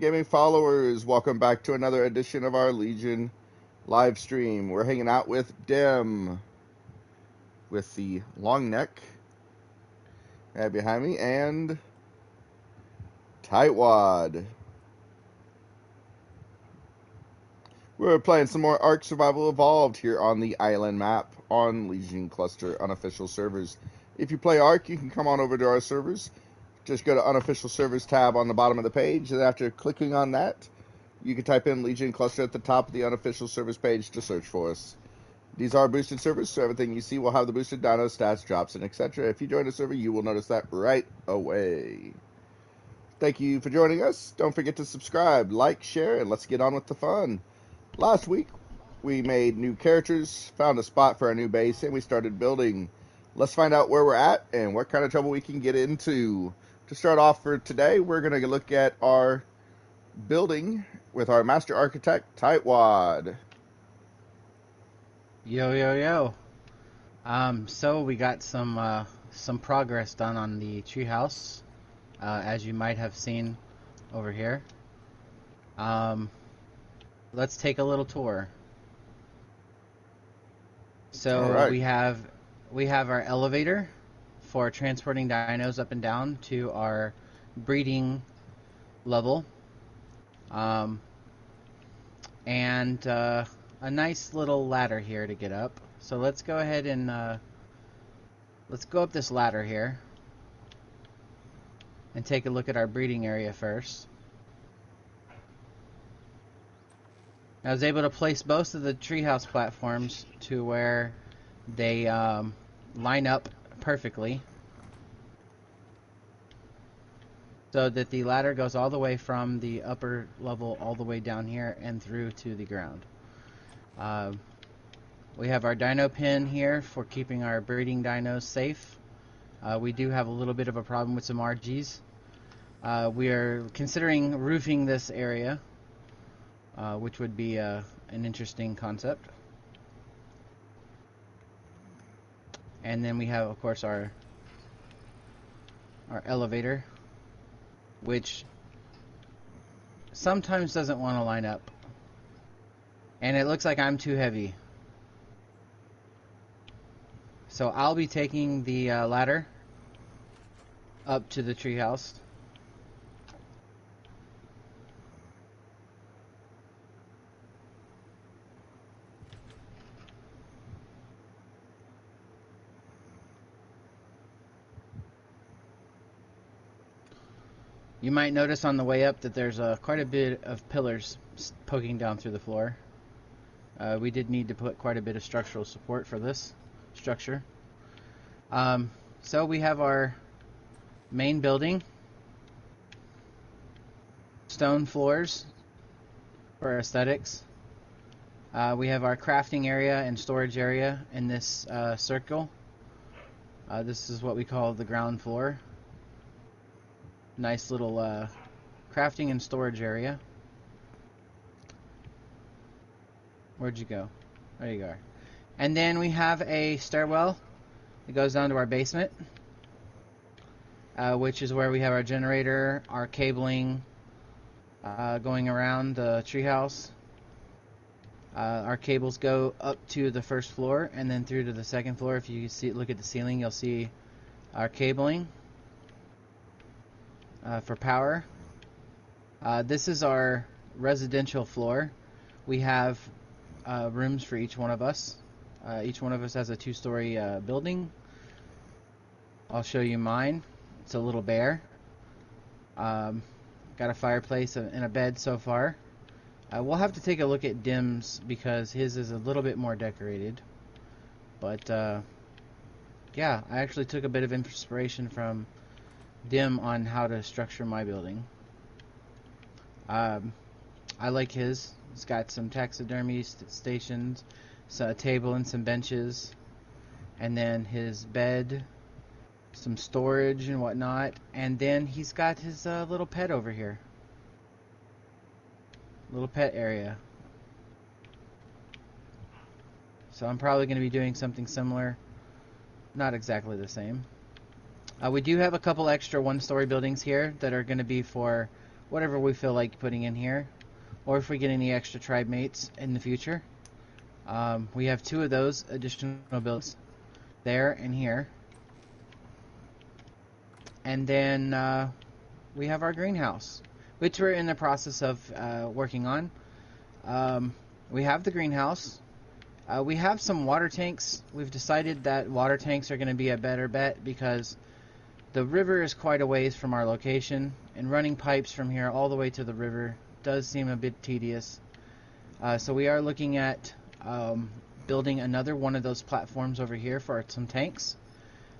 Gaming followers, welcome back to another edition of our Legion live stream. We're hanging out with Dim with the long neck behind me and Tightwad. We're playing some more Ark Survival Evolved here on the island map on Legion Cluster unofficial servers. If you play Ark, you can come on over to our servers. Just go to unofficial servers tab on the bottom of the page, and after clicking on that, you can type in Legion Cluster at the top of the unofficial servers page to search for us. These are boosted servers, so everything you see will have the boosted dino stats, drops, and etc. If you join a server, you will notice that right away. Thank you for joining us. Don't forget to subscribe, like, share, and let's get on with the fun. Last week, we made new characters, found a spot for our new base, and we started building. Let's find out where we're at and what kind of trouble we can get into. To start off for today, we're going to look at our building with our master architect, Tightwad. Yo, yo, yo. So we got some progress done on the treehouse, as you might have seen over here. Let's take a little tour. So Alright. we have our elevator for transporting dinos up and down to our breeding level. And a nice little ladder here to get up. So let's go ahead and let's go up this ladder here and take a look at our breeding area first. I was able to place both of the treehouse platforms to where they line up perfectly, so that the ladder goes all the way from the upper level all the way down here and through to the ground. We have our dino pen here for keeping our breeding dinos safe. We do have a little bit of a problem with some RGs. We are considering roofing this area, which would be an interesting concept. And then we have, of course, our elevator, which sometimes doesn't want to line up. And it looks like I'm too heavy. So I'll be taking the ladder up to the treehouse. You might notice on the way up that there's quite a bit of pillars poking down through the floor. We did need to put quite a bit of structural support for this structure. So we have our main building, stone floors for aesthetics. We have our crafting area and storage area in this circle. This is what we call the ground floor. Nice little crafting and storage area. Where'd you go? There you go. And then we have a stairwell that goes down to our basement, which is where we have our generator, our cabling going around the treehouse. Our cables go up to the first floor and then through to the second floor. If you see, look at the ceiling, you'll see our cabling for power. This is our residential floor. We have rooms for each one of us. Each one of us has a two-story building. I'll show you mine. It's a little bare. Got a fireplace and a bed so far. We'll have to take a look at Dim's because his is a little bit more decorated. But yeah, I actually took a bit of inspiration from Dim on how to structure my building. I like his. It's got some taxidermy stations, so a table and some benches, and then his bed, some storage and whatnot, and then he's got his little pet over here. Little pet area. So I'm probably going to be doing something similar. Not exactly the same. We do have a couple extra one-story buildings here that are going to be for whatever we feel like putting in here, or if we get any extra tribe mates in the future. We have 2 of those additional builds there and here. And then we have our greenhouse, which we're in the process of working on. We have the greenhouse. We have some water tanks. We've decided that water tanks are going to be a better bet because the river is quite a ways from our location, and running pipes from here all the way to the river does seem a bit tedious. So we are looking at building another one of those platforms over here for some tanks.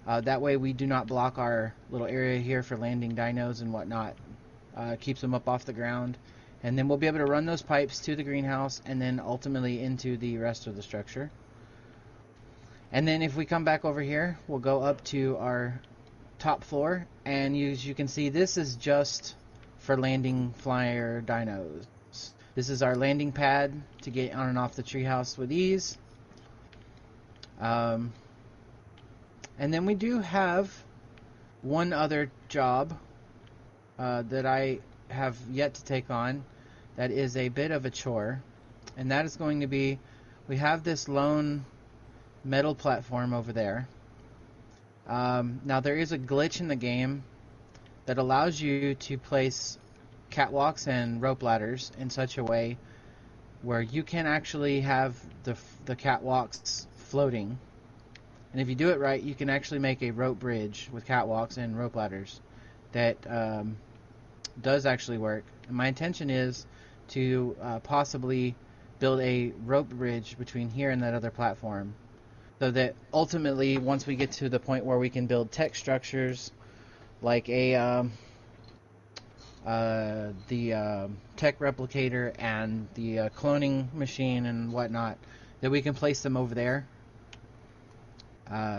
That way we do not block our little area here for landing dinos and whatnot. Keeps them up off the ground. And then we'll be able to run those pipes to the greenhouse and then ultimately into the rest of the structure. And then if we come back over here, we'll go up to our top floor. And as you can see, this is just for landing flyer dinos. This is our landing pad to get on and off the treehouse with ease. And then we do have one other job that I have yet to take on that is a bit of a chore, and that is going to be, we have this lone metal platform over there. Now there is a glitch in the game that allows you to place catwalks and rope ladders in such a way where you can actually have the catwalks floating, and if you do it right, you can actually make a rope bridge with catwalks and rope ladders that does actually work. And my intention is to possibly build a rope bridge between here and that other platform, so that ultimately, once we get to the point where we can build tech structures like the tech replicator and the cloning machine and whatnot, that we can place them over there,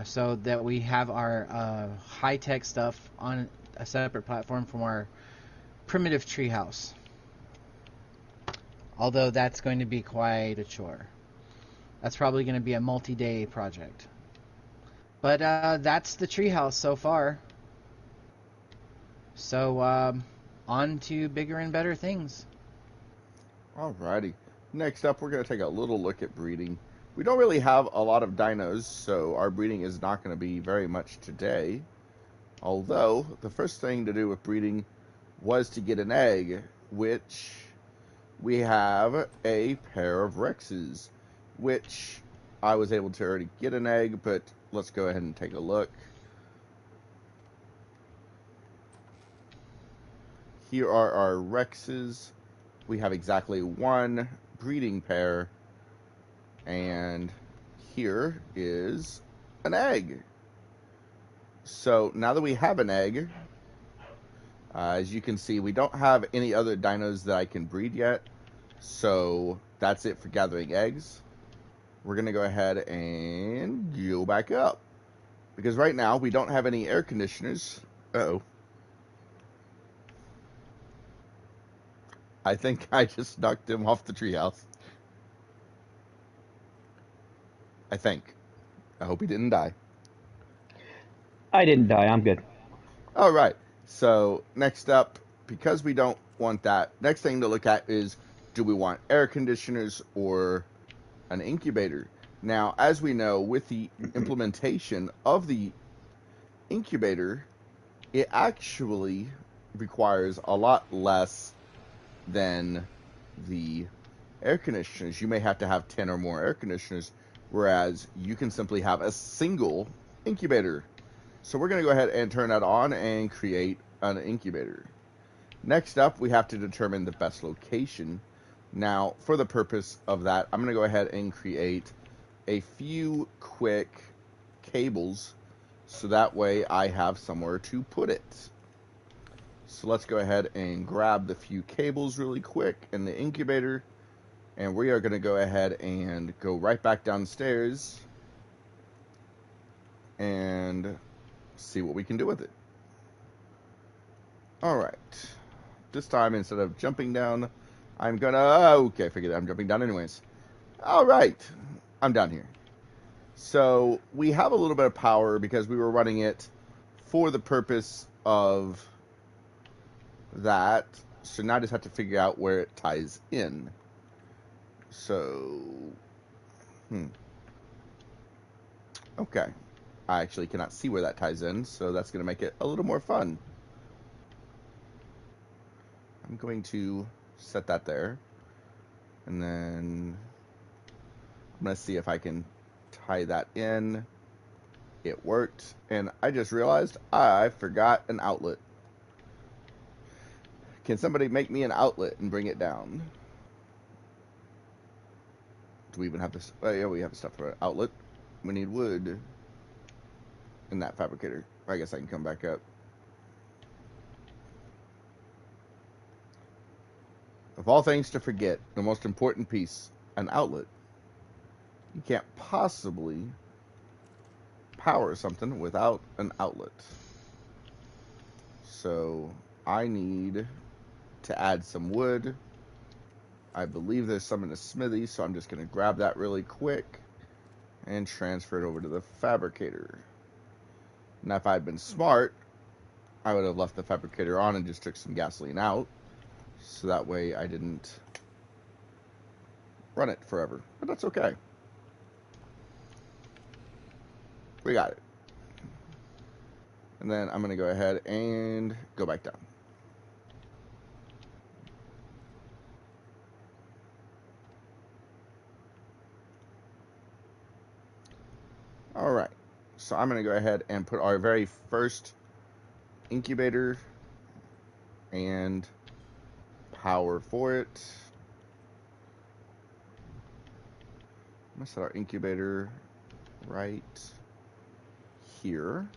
so that we have our high-tech stuff on a separate platform from our primitive treehouse. Although that's going to be quite a chore. That's probably going to be a multi-day project. But that's the treehouse so far. So on to bigger and better things. Alrighty. Next up, we're going to take a little look at breeding. We don't really have a lot of dinos, so our breeding is not going to be very much today. Although, the first thing to do with breeding was to get an egg, which we have a pair of Rexes, which I was able to already get an egg, but let's go ahead and take a look. Here are our Rexes. We have exactly one breeding pair, and here is an egg. So now that we have an egg, as you can see, we don't have any other dinos that I can breed yet, so that's it for gathering eggs. We're going to go ahead and go back up, because right now we don't have any air conditioners. Uh-oh. I think I just knocked him off the treehouse. I think. I hope he didn't die. I didn't die. I'm good. All right. So next up, because we don't want that, next thing to look at is, do we want air conditioners or an incubator? Now, as we know, with the implementation of the incubator, it actually requires a lot less than the air conditioners. You may have to have 10 or more air conditioners, whereas you can simply have a single incubator. So we're going to go ahead and turn that on and create an incubator. Next up, we have to determine the best location. Now, for the purpose of that, I'm going to go ahead and create a few quick cables, so that way I have somewhere to put it. So let's go ahead and grab the few cables really quick in the incubator, and we are going to go ahead and go right back downstairs and see what we can do with it. Alright. This time, instead of jumping down, I'm gonna... Okay, forget it. I'm jumping down anyways. Alright. I'm down here. So, we have a little bit of power because we were running it for the purpose of that. So now I just have to figure out where it ties in. So, okay. I actually cannot see where that ties in, so that's going to make it a little more fun. I'm going to set that there. And then I'm going to see if I can tie that in. It worked. And I just realized I forgot an outlet. Can somebody make me an outlet and bring it down? Do we even have this? Oh, yeah, we have stuff for an outlet. We need wood in that fabricator. I guess I can come back up. Of all things to forget, the most important piece, an outlet. You can't possibly power something without an outlet. So I need to add some wood. I believe there's some in the smithy, so I'm just going to grab that really quick and transfer it over to the fabricator. Now, if I had been smart, I would have left the fabricator on and just took some gasoline out, so that way I didn't run it forever. But that's okay. We got it. And then I'm going to go ahead and go back down. All right. So I'm going to go ahead and put our very first incubator and power for it. I'm going to set our incubator right here.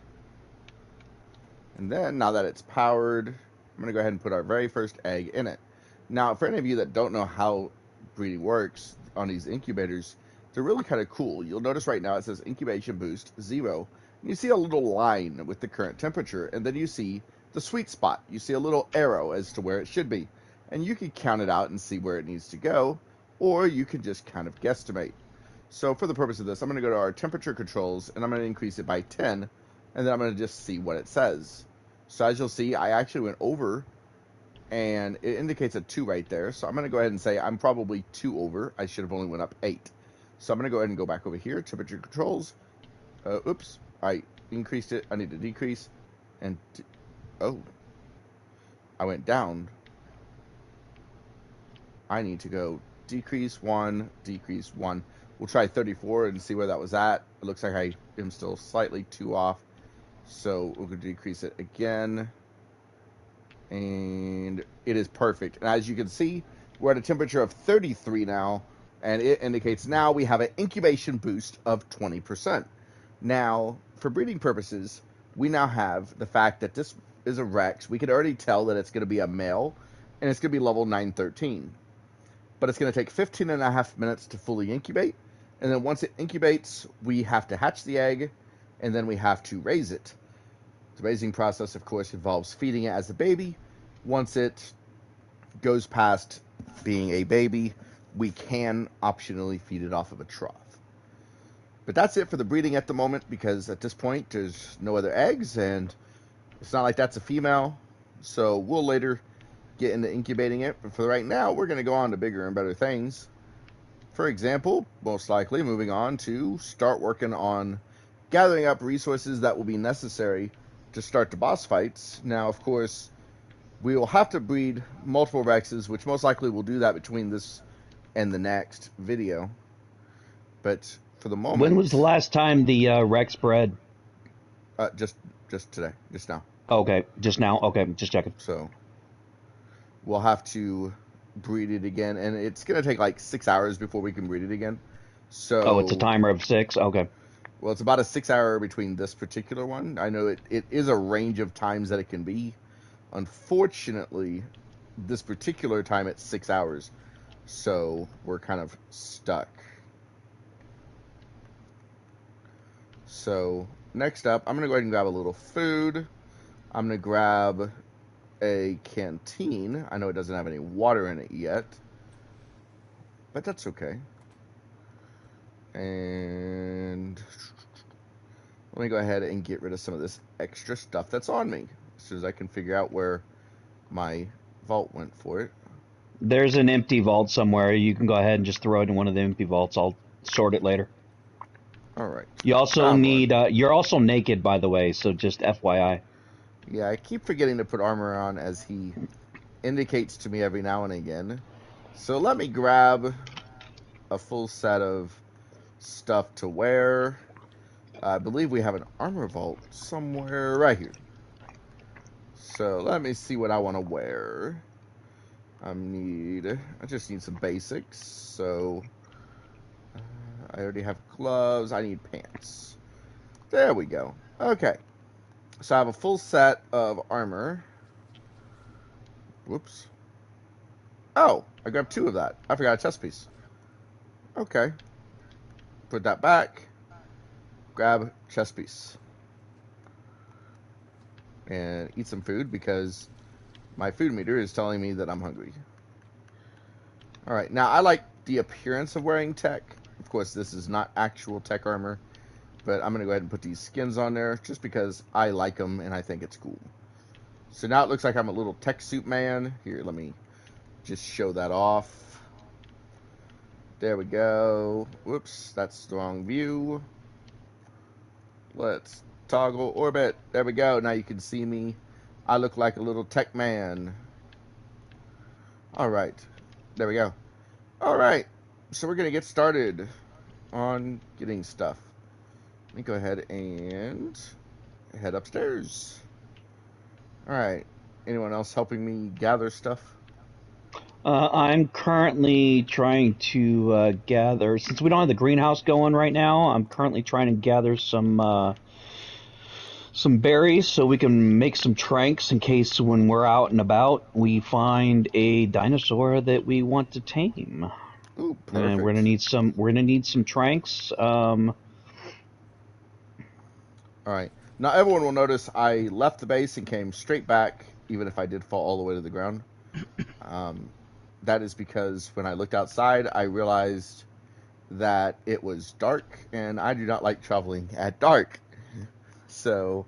And then, now that it's powered, I'm going to go ahead and put our very first egg in it. Now, for any of you that don't know how breeding works on these incubators, they're really kind of cool. You'll notice right now it says incubation boost 0. And you see a little line with the current temperature, and then you see the sweet spot. You see a little arrow as to where it should be. And you can count it out and see where it needs to go, or you can just kind of guesstimate. So for the purpose of this, I'm going to go to our temperature controls, and I'm going to increase it by 10, and then I'm going to just see what it says. So as you'll see, I actually went over, and it indicates a 2 right there. So I'm going to go ahead and say I'm probably 2 over. I should have only went up 8. So I'm going to go ahead and go back over here, temperature controls. Oops, I increased it. I need to decrease. And, oh, I went down. I need to go decrease 1, decrease 1. We'll try 34 and see where that was at. It looks like I am still slightly 2 off. So we'll decrease it again. And it is perfect. And as you can see, we're at a temperature of 33 now. And it indicates now we have an incubation boost of 20%. Now, for breeding purposes, we now have the fact that this is a Rex. We can already tell that it's going to be a male. And it's going to be level 913. But it's going to take 15 and a half minutes to fully incubate. And then once it incubates, we have to hatch the egg, and then we have to raise it. The raising process, of course, involves feeding it as a baby. Once it goes past being a baby, we can optionally feed it off of a trough. But that's it for the breeding at the moment, because at this point, there's no other eggs, and it's not like that's a female. So we'll later get into incubating it. But for right now, we're going to go on to bigger and better things. For example, most likely moving on to start working on gathering up resources that will be necessary to start the boss fights. Now, of course, we will have to breed multiple Rexes, which most likely we'll do that between this and the next video. But for the moment... When was the last time the Rex bred? Just today, just now. Okay, just now? Okay, just checking. So, we'll have to breed it again, and it's going to take like 6 hours before we can breed it again. So, oh, it's a timer of 6? Okay. Well, it's about a 6 hour between this particular one. I know it is a range of times that it can be. Unfortunately, this particular time it's 6 hours. So we're kind of stuck. So next up, I'm going to go ahead and grab a little food. I'm going to grab a canteen. I know it doesn't have any water in it yet, but that's okay. And let me go ahead and get rid of some of this extra stuff that's on me, as soon as I can figure out where my vault went for it. There's an empty vault somewhere. You can go ahead and just throw it in one of the empty vaults. I'll sort it later. All right. You also Found need. one. You're also naked, by the way. So just FYI. Yeah, I keep forgetting to put armor on as he indicates to me every now and again. So let me grab a full set of stuff to wear. I believe we have an armor vault somewhere right here. So let me see what I want to wear. I just need some basics. So I already have gloves. I need pants. There we go. Okay. So I have a full set of armor. Whoops. Oh, I grabbed 2 of that. I forgot a chest piece. Okay. Put that back. Grab chest piece. And eat some food because my food meter is telling me that I'm hungry. Alright, now I like the appearance of wearing tech. Of course, this is not actual tech armor. But I'm going to go ahead and put these skins on there just because I like them and I think it's cool. So now it looks like I'm a little tech suit man. Here, let me just show that off. There we go. Whoops, that's the wrong view. Let's toggle orbit. There we go. Now you can see me. I look like a little tech man. Alright. There we go. Alright. So we're going to get started on getting stuff. Let me go ahead and head upstairs. Alright. Anyone else helping me gather stuff? I'm currently trying to gather. Since we don't have the greenhouse going right now, I'm currently trying to gather some berries so we can make some tranks in case when we're out and about we find a dinosaur that we want to tame. Ooh, perfect. And we're gonna need some. We're gonna need some tranks. Alright. Now everyone will notice I left the base and came straight back, even if I did fall all the way to the ground. That is because when I looked outside, I realized that it was dark, and I do not like traveling at dark. So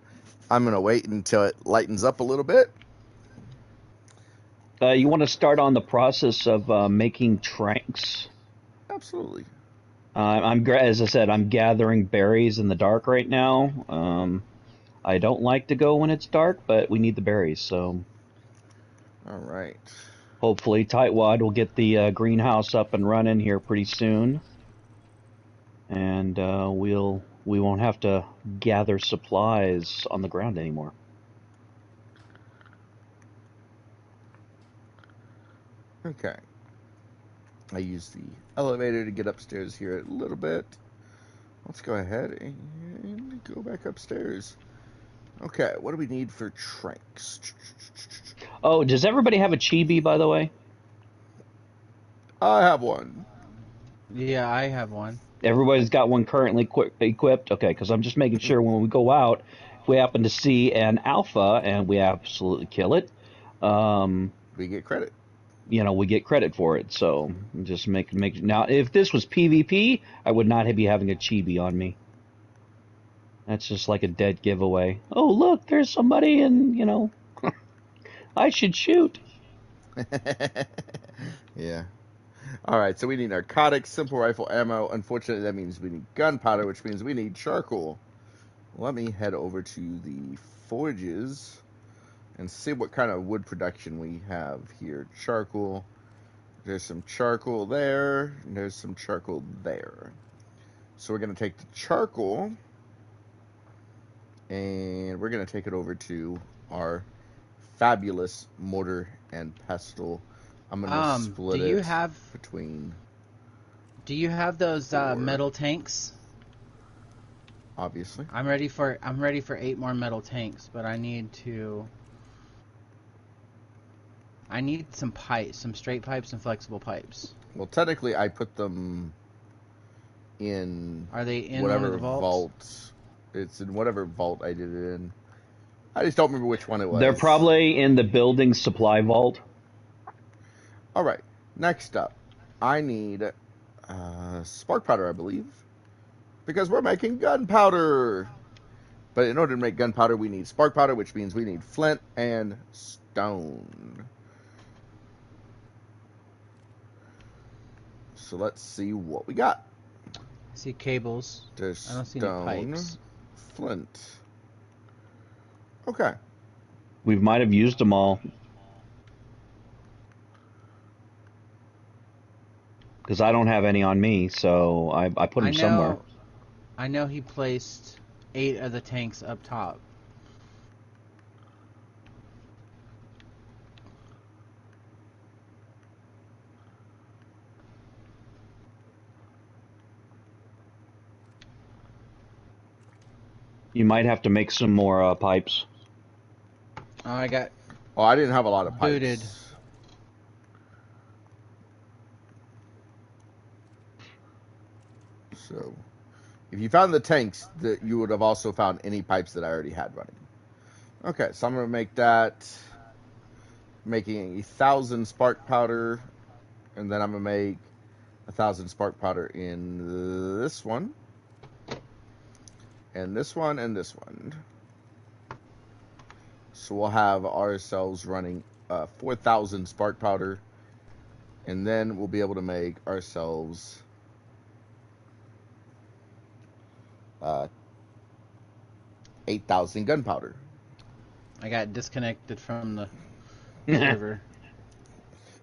I'm going to wait until it lightens up a little bit. You want to start on the process of making tranks? Absolutely. As I said, I'm gathering berries in the dark right now. I don't like to go when it's dark, but we need the berries, so. All right. Hopefully, Tightwad will get the greenhouse up and running here pretty soon, and we won't have to gather supplies on the ground anymore. Okay. I use the elevator to get upstairs here a little bit. Let's go ahead and go back upstairs. Okay, what do we need for tranks? Oh, does everybody have a chibi, by the way? I have one. Yeah, I have one. Everybody's got one currently equipped? Okay, because I'm just making sure when we go out, if we happen to see an alpha and we absolutely kill it, we get credit. We get credit for it. So just make now. If this was PvP, I would not be having a chibi on me. That's just like a dead giveaway. Oh, look, there's somebody, and I should shoot. Yeah. All right, so we need narcotics, simple rifle ammo. Unfortunately, that means we need gunpowder, which means we need charcoal. Let me head over to the forges and see what kind of wood production we have here. Charcoal. There's some charcoal there, and there's some charcoal there. So we're going to take the charcoal, and we're going to take it over to our fabulous mortar and pestle. I'm going to split it between... Do you have those metal tanks? Obviously. I'm ready for 8 more metal tanks, but I need some pipes, some straight pipes and flexible pipes. Well, technically, I put them in... Are they in whatever one of the vaults? It's in whatever vault I did it in. I just don't remember which one it was. They're probably in the building supply vault. All right. Next up, I need spark powder, I believe, because we're making gunpowder. But in order to make gunpowder, we need spark powder, which means we need flint and stone. So let's see what we got. I see cables. There's I don't see any stone, pipes. flint. Okay. We might have used them all. Because I don't have any on me, so I put them somewhere. I know he placed 8 of the tanks up top. You might have to make some more pipes. Oh, I got Oh, I didn't have a lot of pipes. booted. So, if you found the tanks, that you would have also found any pipes that I already had running. Okay, so I'm going to make that, making 1,000 spark powder, and then I'm going to make 1,000 spark powder in this one, and this one, and this one. So we'll have ourselves running 4,000 spark powder, and then we'll be able to make ourselves 8,000 gunpowder. I got disconnected from the server.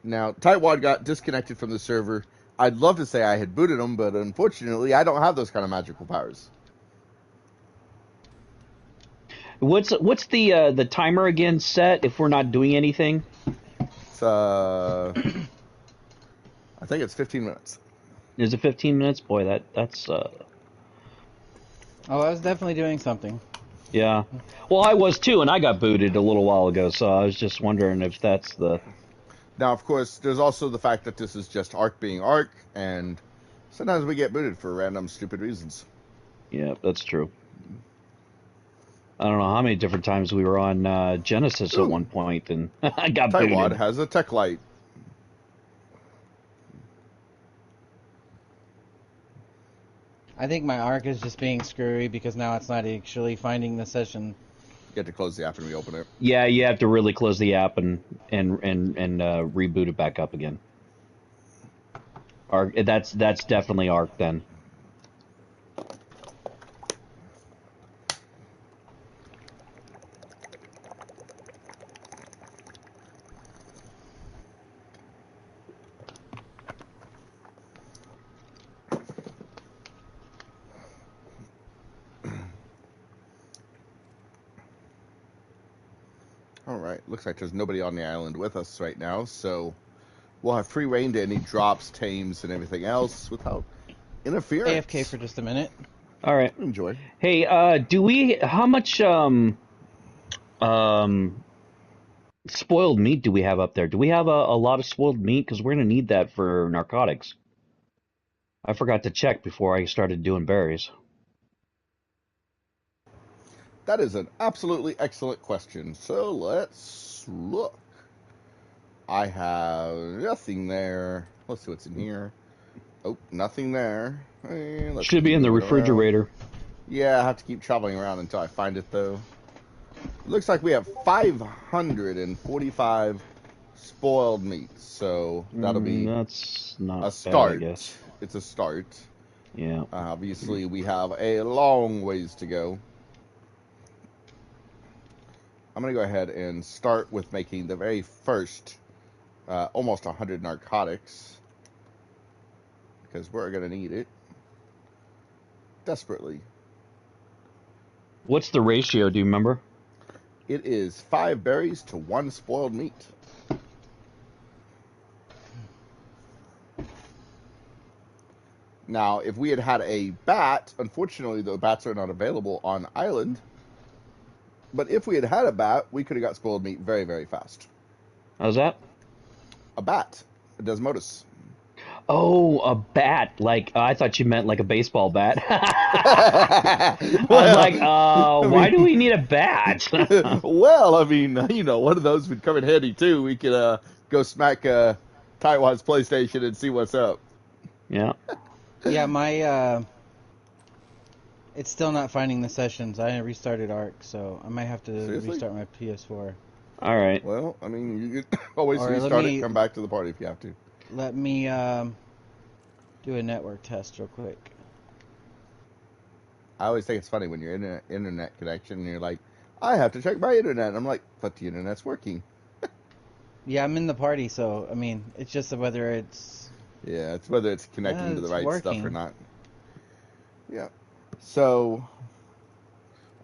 Now, Tightwad got disconnected from the server. I'd love to say I had booted him, but unfortunately, I don't have those kind of magical powers. What's the timer again set if we're not doing anything? It's, I think it's 15 minutes. Is it 15 minutes? Boy, that's Oh, I was definitely doing something. yeah. Well, I was too, and I got booted a little while ago, so I was just wondering if that's the... Now, of course, there's also the fact that this is just Ark being Ark, and sometimes we get booted for random, stupid reasons. Yeah, that's true. I don't know how many different times we were on Genesis at one point, and I got Tightwad booted. has a tech light. I think my arc is just being screwy because now it's not actually finding the session. You have to close the app and reopen it. Yeah, you have to really close the app and reboot it back up again. Arc, that's definitely Arc then. Alright, looks like there's nobody on the island with us right now, so we'll have free reign to any drops, tames, and everything else without interference. AFK for just a minute. All right. Enjoy. Hey, how much spoiled meat do we have up there? Do we have a lot of spoiled meat? Because we're gonna need that for narcotics. I forgot to check before I started doing berries. That is an absolutely excellent question. So let's look. I have nothing there. Let's see what's in here. Oh, nothing there. Let's Should be in the move it around. refrigerator. Yeah, I have to keep traveling around until I find it, though. Looks like we have 545 spoiled meats, so that'll be That's not a start. bad, I guess. It's a start. Yeah. Obviously, we have a long ways to go. I'm going to go ahead and start with making the very first almost 100 narcotics, because we're going to need it desperately. What's the ratio? Do you remember? It is 5 berries to 1 spoiled meat. Now, if we had had a bat, unfortunately the bats are not available on island. But if we had had a bat, we could have got spoiled meat very, very fast. How's that? A bat. A Desmodus. Oh, a bat. Like, I thought you meant like a baseball bat. I was like, why do we need a bat? Well, I mean, one of those would come in handy too. We could go smack Taiwan's PlayStation and see what's up. Yeah. Yeah, my it's still not finding the sessions. I restarted Arc, so I might have to Seriously? restart my PS4. All right. Well, I mean, you could always Or let restart me- it, come back to the party if you have to. Let me do a network test real quick. I always think it's funny when you're in an internet connection and you're like, I have to check my internet. And I'm like, but the internet's working. Yeah, I'm in the party, so I mean, it's just whether it's Yeah, it's whether it's connecting to the it's right stuff or working. not. Yeah. So,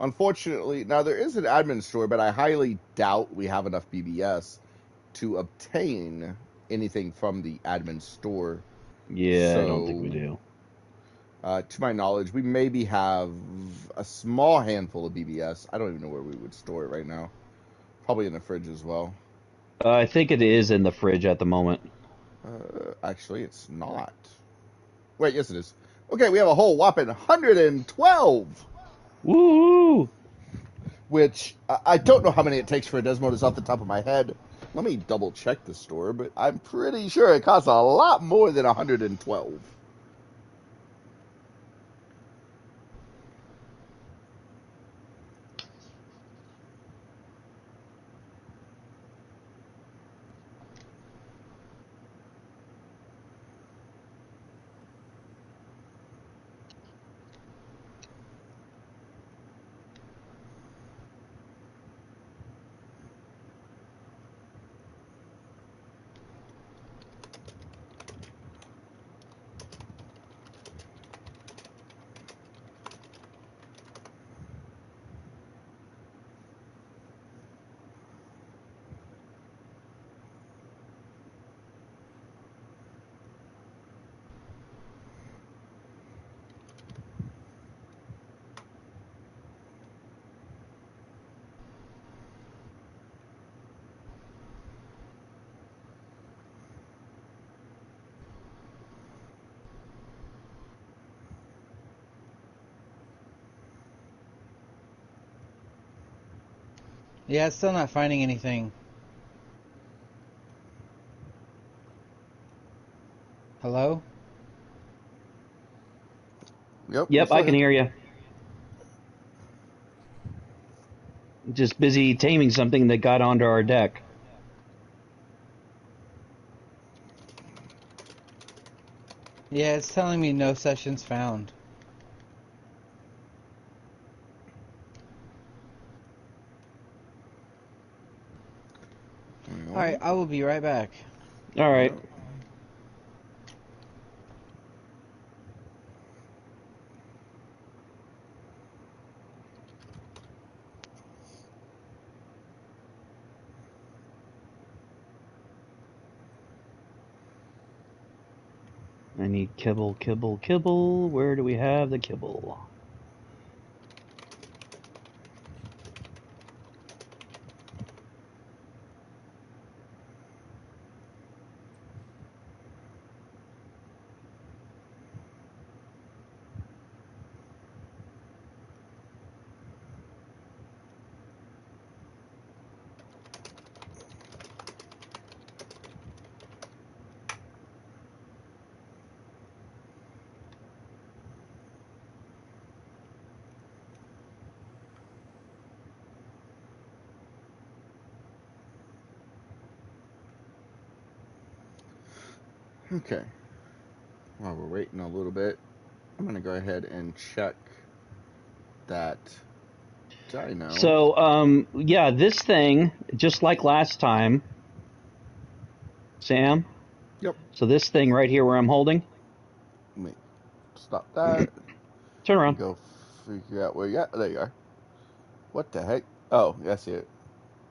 unfortunately, now there is an admin store, but I highly doubt we have enough BBS to obtain anything from the admin store. Yeah, I don't think we So, do. to my knowledge, we maybe have a small handful of BBS. I don't even know where we would store it right now. Probably in the fridge as well. I think it is in the fridge at the moment. Actually, it's not. Wait, yes, it is. Okay, we have a whole whopping 112, Woo! which I don't know how many it takes for a Desmodus off the top of my head. Let me double check the store, but I'm pretty sure it costs a lot more than 112. Yeah, it's still not finding anything. Hello? Yep, Yep, we're I still can here. hear you. Just busy taming something that got onto our deck. Yeah, it's telling me no sessions found. Alright, I will be right back. All right. Yep. I need kibble, kibble, kibble. Where do we have the kibble? Okay. While we're waiting a little bit, I'm going to go ahead and check that dino. So, yeah, this thing, just like last time, Sam. Yep. So this thing right here where I'm holding. Let me stop that. Turn around. Go figure out where you got. There you are. What the heck? Oh, I see it.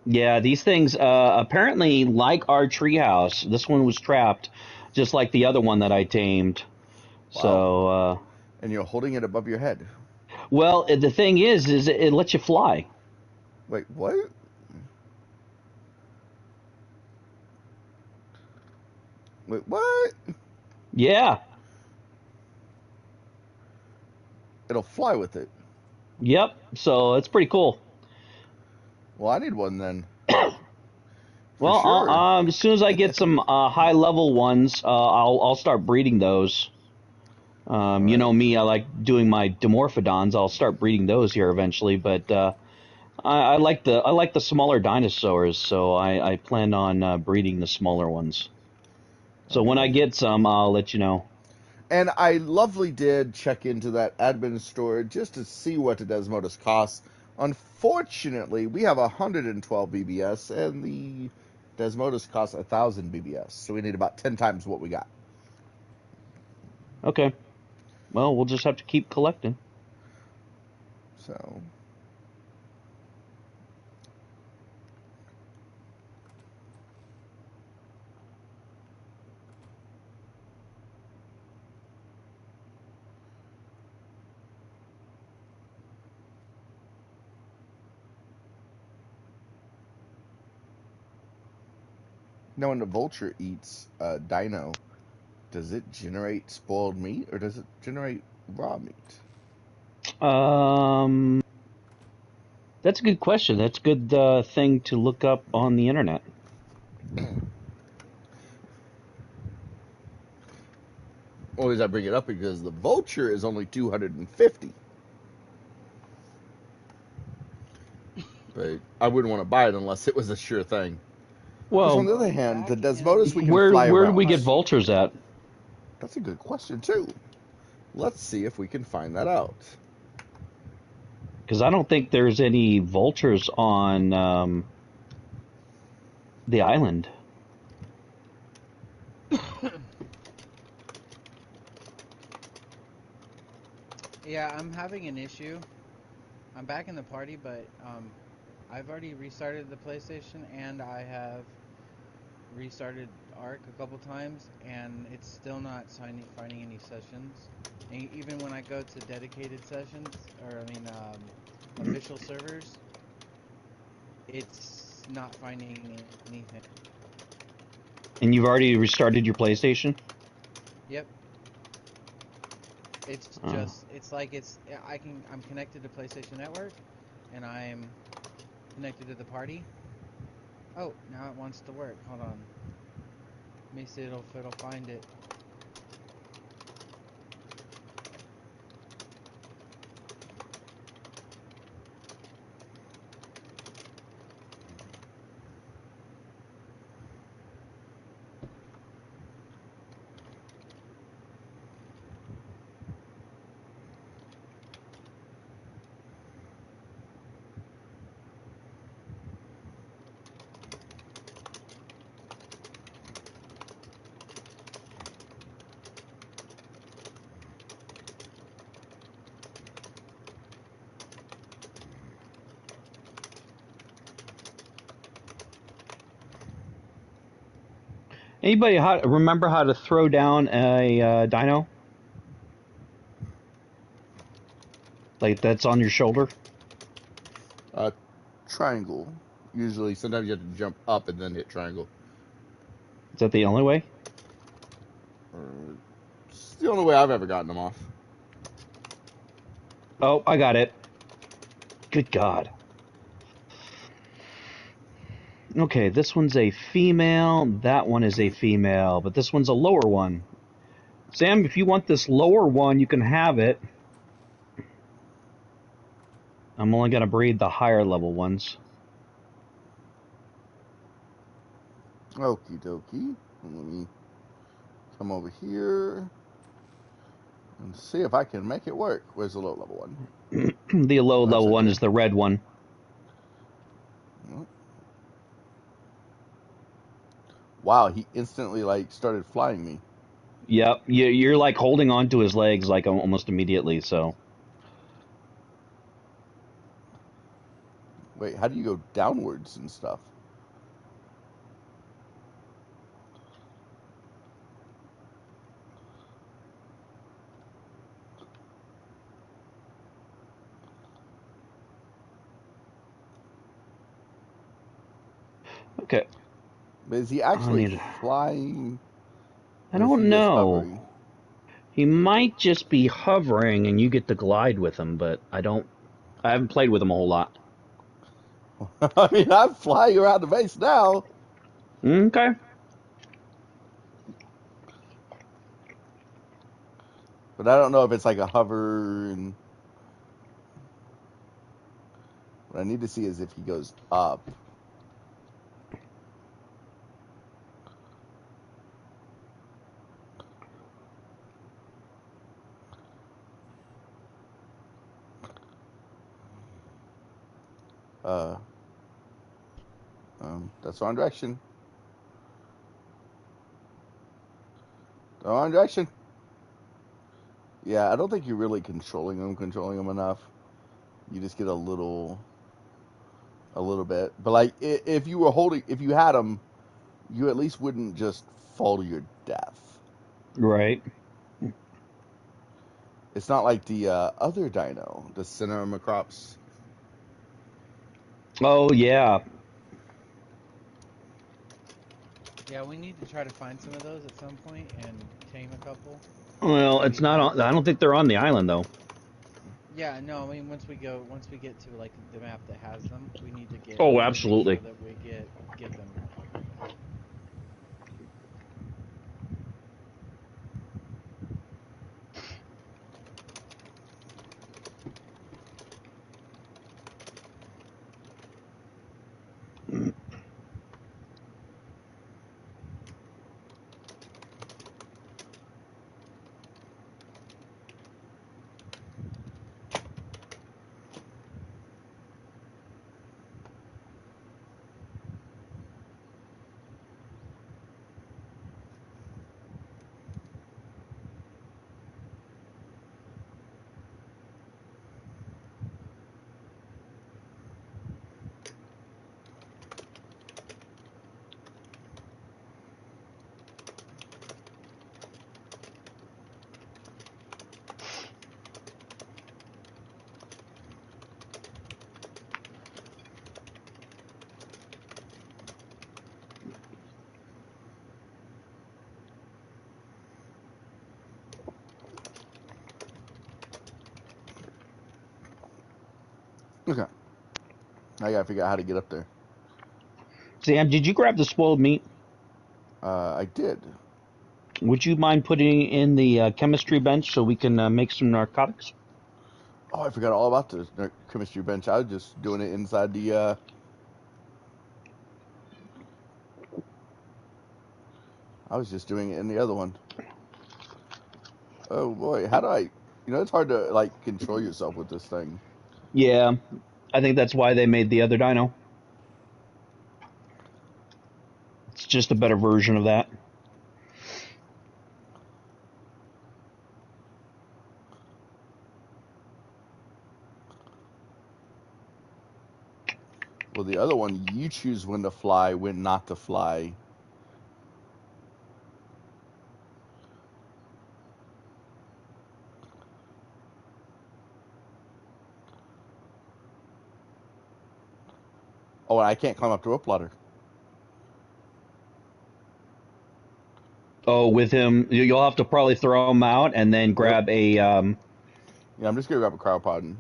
Yeah, these things apparently like our treehouse. This one was trapped, just like the other one that I tamed. Wow. So, And you're holding it above your head. well, the thing is it lets you fly. Wait, what? Wait, what? Yeah. It'll fly with it. Yep. So it's pretty cool. Well, I need one then. Well, sure. as soon as I get some high level ones, I'll start breeding those. You know me, I like doing my Dimorphodons. I'll start breeding those here eventually, but I like the smaller dinosaurs, so I plan on breeding the smaller ones. So when I get some, I'll let you know. And I lovely did check into that admin store just to see what the Desmodus costs. Unfortunately, we have 112 BBS, and the Desmodus costs 1,000 BBS, so we need about 10 times what we got. Okay. Well, we'll just have to keep collecting. So, now when the vulture eats dino, does it generate spoiled meat or does it generate raw meat? That's a good question. That's a good thing to look up on the internet. Always I bring it up because the vulture is only 250. But I wouldn't want to buy it unless it was a sure thing. Because on Well, the other hand, the Back Desmodus we in can where fly where do around. we get party. vultures at? That's a good question too. Let's see if we can find that out. Because I don't think there's any vultures on the island. Yeah, I'm having an issue. I'm back in the party, but I've already restarted the PlayStation and I have restarted Arc a couple times, and it's still not finding any sessions. And even when I go to dedicated sessions, or I mean, official servers, it's not finding anything. And you've already restarted your PlayStation? Yep, it's Oh. just I'm connected to PlayStation Network, and I'm connected to the party. Oh, now it wants to work. Hold on. Let me see if it'll find it. Anybody remember how to throw down a dino? Like that's on your shoulder? Uh, triangle. Usually, sometimes you have to jump up and then hit triangle. Is that the only way? It's the only way I've ever gotten them off. Oh, I got it. Good God. Okay, this one's a female. That one is a female, but this one's a lower one. Sam, if you want this lower one, you can have it. I'm only going to breed the higher level ones. Okie dokie. Let me come over here and see if I can make it work. Where's the low level one? The low That's level right one there. is the red one. Wow, he instantly started flying me. Yep, you're like holding on to his legs like almost immediately. So Wait, how do you go downwards and stuff? okay, But is he I actually need. flying I or is he don't just know. hovering? He might just be hovering, and you get to glide with him. But I don't. I haven't played with him a whole lot. I mean, I'm flying around the base now. Okay. But I don't know if it's like a hover. And what I need to see is if he goes up. Uh, that's the wrong direction. The wrong direction. Yeah, I don't think you're really controlling them enough. You just get a little bit. But like, if you were holding, if you had them, you at least wouldn't just fall to your death. Right. It's not like the other dino, the Cineramacrops. Oh yeah. Yeah, we need to try to find some of those at some point and tame a couple. Well, Maybe it's not hunt. on. I don't think they're on the island though. Yeah, no, I mean once we get to like the map that has them, Oh, we need to make sure absolutely. that we get them. Okay, I gotta figure out how to get up there. Sam, did you grab the spoiled meat? I did. Would you mind putting in the chemistry bench so we can make some narcotics? Oh, I forgot all about the chemistry bench. I was just doing it inside the. I was just doing it in the other one. Oh boy, how do I? You know, it's hard to like control yourself with this thing. Yeah, I think that's why they made the other dino. It's just a better version of that. Well, the other one, you choose when to fly, when not to fly. Oh, and I can't climb up to a plotter. Oh, with him, you'll have to probably throw him out and then Yep. grab a. Yeah, I'm just gonna grab a cryopod and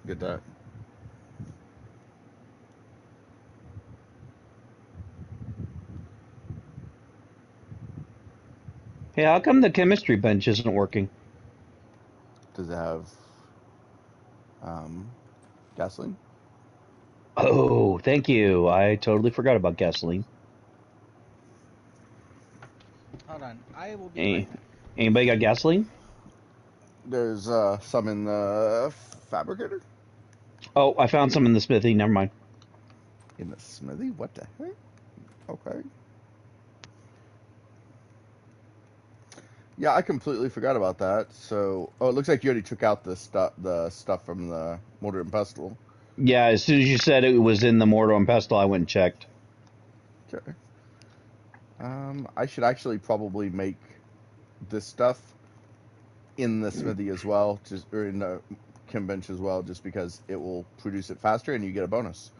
get that. Hey, how come the chemistry bench isn't working? Does it have gasoline? Oh, thank you. I totally forgot about gasoline. Hold on, I will be Any, right back. anybody got gasoline? There's some in the fabricator. Oh, I found some in the smithy. Never mind. In the smithy? What the heck? Okay. Yeah, I completely forgot about that. So, oh, it looks like you already took out the stuff from the mortar and pestle. Yeah, as soon as you said it was in the mortar and pestle, I went and checked. Okay. I should actually probably make this stuff in the smithy as well, just or in the chem bench as well, just because it will produce it faster and you get a bonus.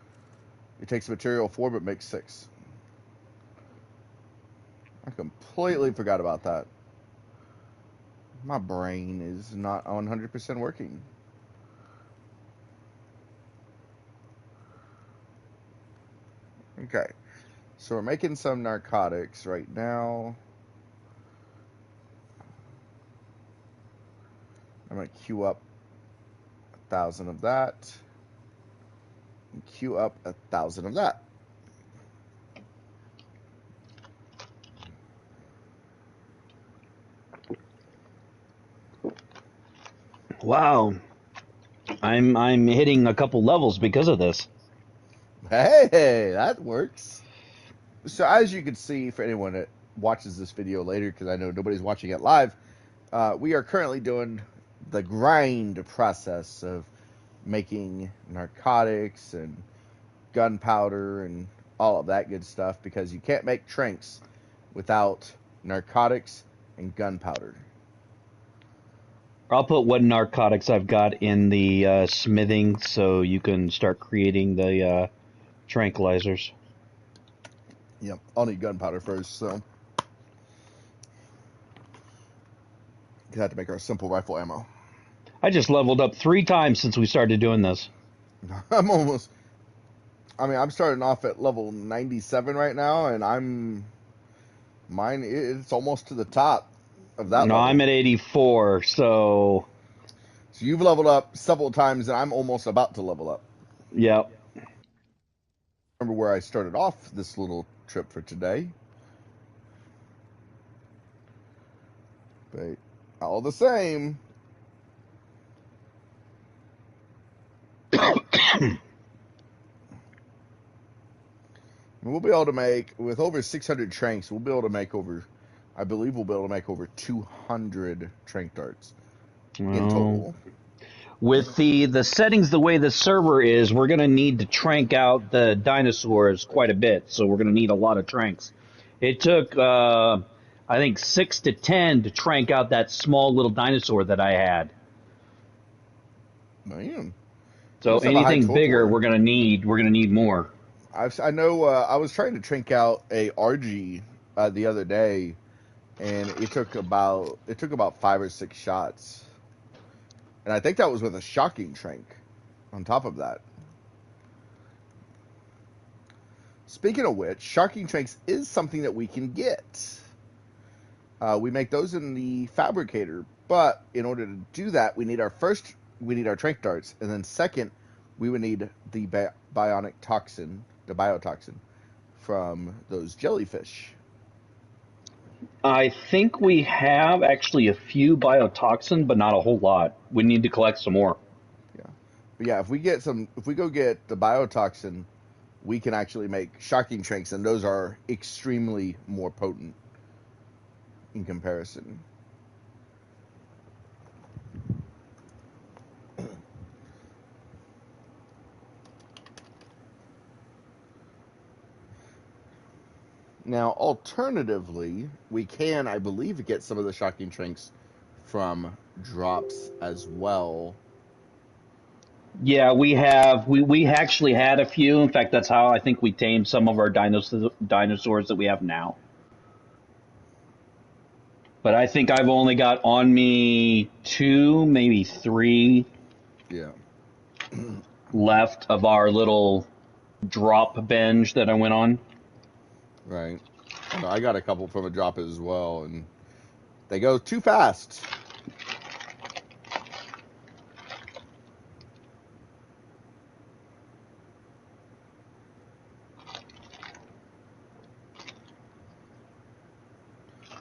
It takes material 4 but makes 6. I completely forgot about that. My brain is not 100% working. Okay, so we're making some narcotics right now. I'm gonna queue up 1,000 of that, and queue up 1,000 of that. Wow, I'm hitting a couple levels because of this. Hey, that works. So as you can see, for anyone that watches this video later, because I know nobody's watching it live, we are currently doing the grind process of making narcotics and gunpowder and all of that good stuff, because you can't make tranks without narcotics and gunpowder. I'll put what narcotics I've got in the smithing so you can start creating the tranquilizers. Yep, I'll need gunpowder first, so we have to make our simple rifle ammo. I just leveled up 3 times since we started doing this. I'm starting off at level 97 right now, and it's almost to the top of that No, level. I'm at 84, so you've leveled up several times, and I'm almost about to level up. yep. Remember where I started off this little trip for today. But all the same, we'll be able to make, with over 600 tranks, we'll be able to make over 200 trank darts in total. With the settings the way the server is, we're going to need to trank out the dinosaurs quite a bit, so we're going to need a lot of tranks. It took, I think, 6 to 10 to trank out that small little dinosaur that I had. Man. So anything bigger, we're going to need more. I know. I was trying to trank out a RG the other day, and it took about 5 or 6 shots, and I think that was with a shocking trank on top of that. Speaking of which, shocking tranks is something that we can get. We make those in the fabricator, but in order to do that, we need our trank darts, and then second, we would need the biotoxin from those jellyfish. I think we have actually a few biotoxin, but not a whole lot. We need to collect some more. Yeah, but yeah, if we go get the biotoxin, we can actually make shocking tranks, and those are extremely more potent in comparison. Now, alternatively, we can, I believe, get some of the shocking tranks from drops as well. Yeah, we have. We actually had a few. In fact, that's how I think we tamed some of our dinosaurs that we have now. But I think I've only got on me 2, maybe 3 left of our little drop binge that I went on. Right. I got a couple from a drop as well, and they go too fast.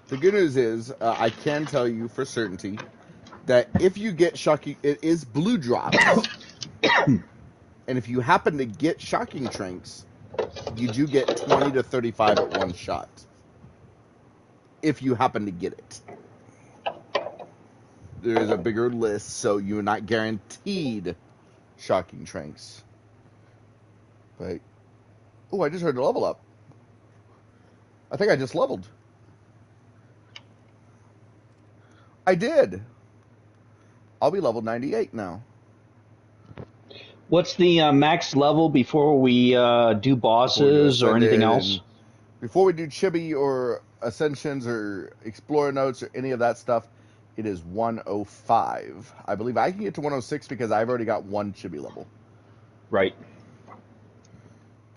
The good news is, I can tell you for certainty that if you get shocking, it is blue drops. And if you happen to get shocking tranks, you do get 20 to 35 at one shot. If you happen to get it. There is a bigger list, so you're not guaranteed shocking tranks. But, oh, I just heard a level up. I think I just leveled. I did. I'll be level 98 now. What's the max level before we do bosses or anything else? Before we do chibi or ascensions or explorer notes or any of that stuff, it is 105. I believe I can get to 106 because I've already got 1 chibi level. Right.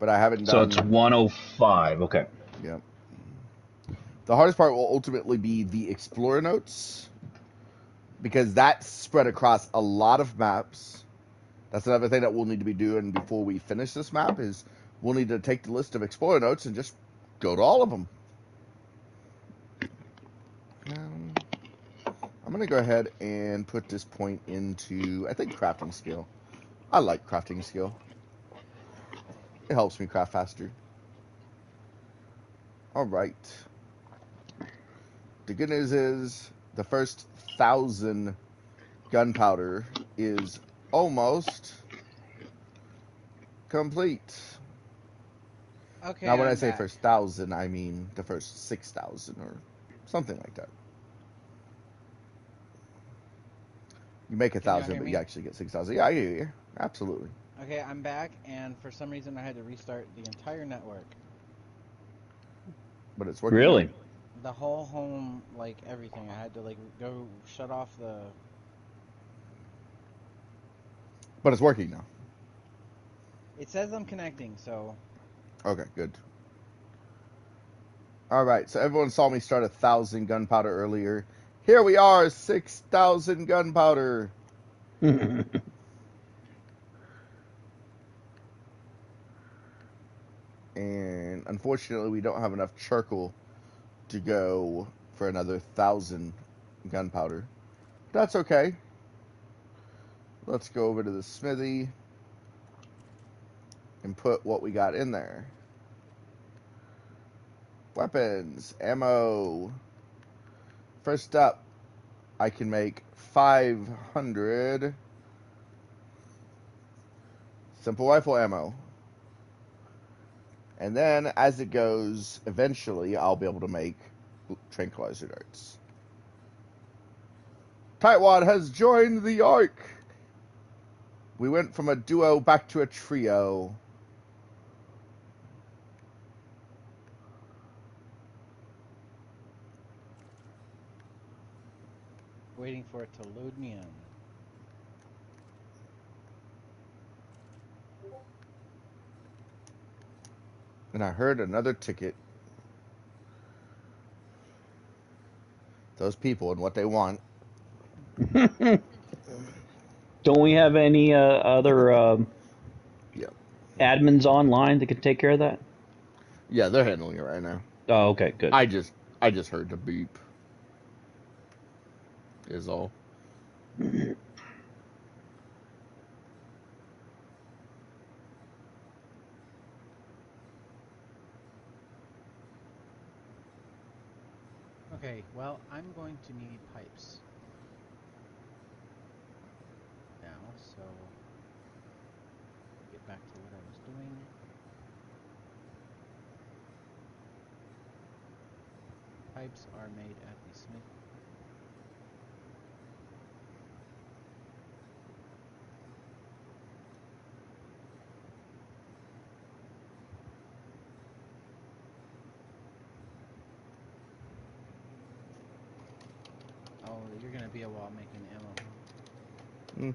But I haven't done... So it's 105, okay. Yeah. The hardest part will ultimately be the explorer notes, because that's spread across a lot of maps. That's another thing that we'll need to be doing before we finish this map, is we'll need to take the list of explorer notes and just go to all of them. I'm going to go ahead and put this point into, I think, crafting skill. I like crafting skill. It helps me craft faster. All right. The good news is the first 1,000 gunpowder is almost complete. Okay, Now, when I I'm say back. first 1,000, I mean the first 6,000 or something like that. You make Can y'all 1,000, hear but you me? actually get 6,000. Yeah, I hear you. Absolutely. Okay, I'm back, and for some reason I had to restart the entire network. But it's working now. Really? The whole home, like everything. I had to like go shut off the. But it's working now. It says I'm connecting, so Okay, good. All right, so everyone saw me start 1,000 gunpowder earlier. Here we are, 6,000 gunpowder. And unfortunately, we don't have enough charcoal to go for another 1,000 gunpowder. That's okay. Let's go over to the smithy and put what we got in there. Weapons, ammo. First up, I can make 500 simple rifle ammo. And then, as it goes, eventually I'll be able to make tranquilizer darts. Tightwad has joined the Ark. We went from a duo back to a trio. waiting for it to load me in. And I heard another ticket. Those people and what they want. Don't we have any other Yeah. admins online that can take care of that? Yeah, they're handling it right now. Oh, okay, good. I just heard the beep. Is all. Okay, well, I'm going to need pipes now, so get back to what I was doing. Pipes are made at the smith. Oh, you're gonna be a while making ammo, huh? Mm.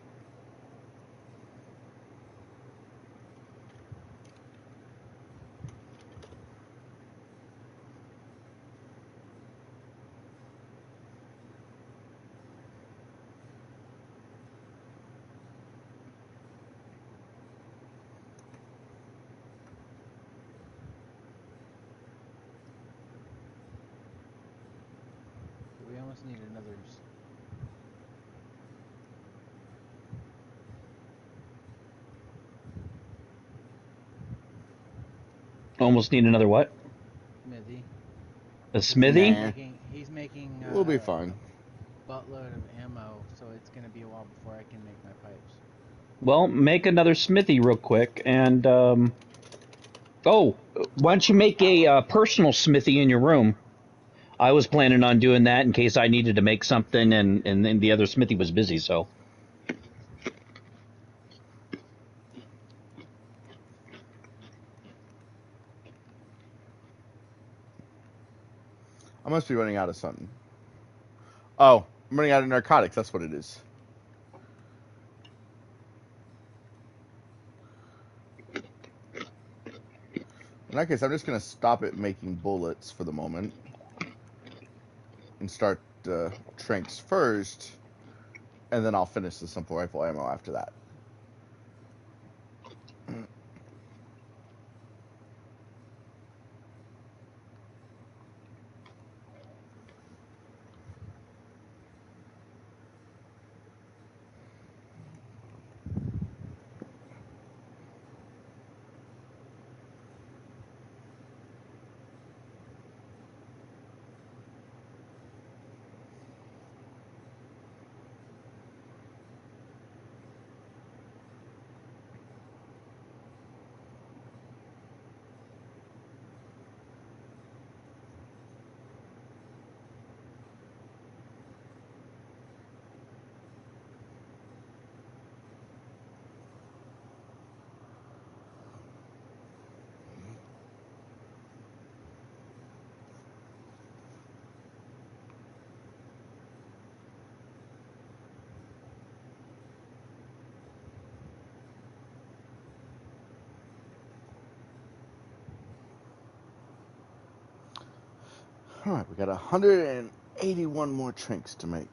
We almost need another. Almost need another what? Smithy. A 'Cause he's smithy? Nah. making he's making We'll be a fine. buttload of ammo, so it's gonna be a while before I can make my pipes. Well, make another smithy real quick, and oh, why don't you make a personal smithy in your room? I was planning on doing that in case I needed to make something, and then the other smithy was busy. So I must be running out of something. Oh, I'm running out of narcotics. That's what it is. In that case, I'm just going to stop it making bullets for the moment and start tranks first, and then I'll finish the simple rifle ammo after that. Alright, we got 181 more trinks to make.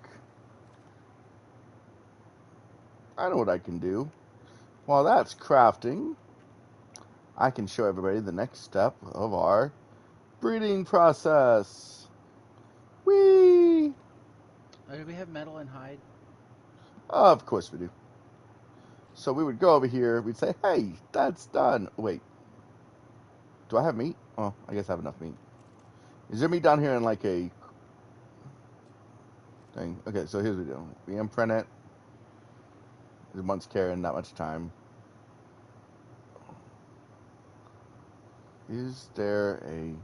I know what I can do. While that's crafting, I can show everybody the next step of our breeding process. Whee! Do we have metal and hide? Of course we do. So we would go over here, we'd say, hey, that's done. Wait. Do I have meat? Oh, I guess I have enough meat. Is there meat down here in like a thing? Okay, so here's what we do. We imprint it. There's months carrying not much time. Is there a...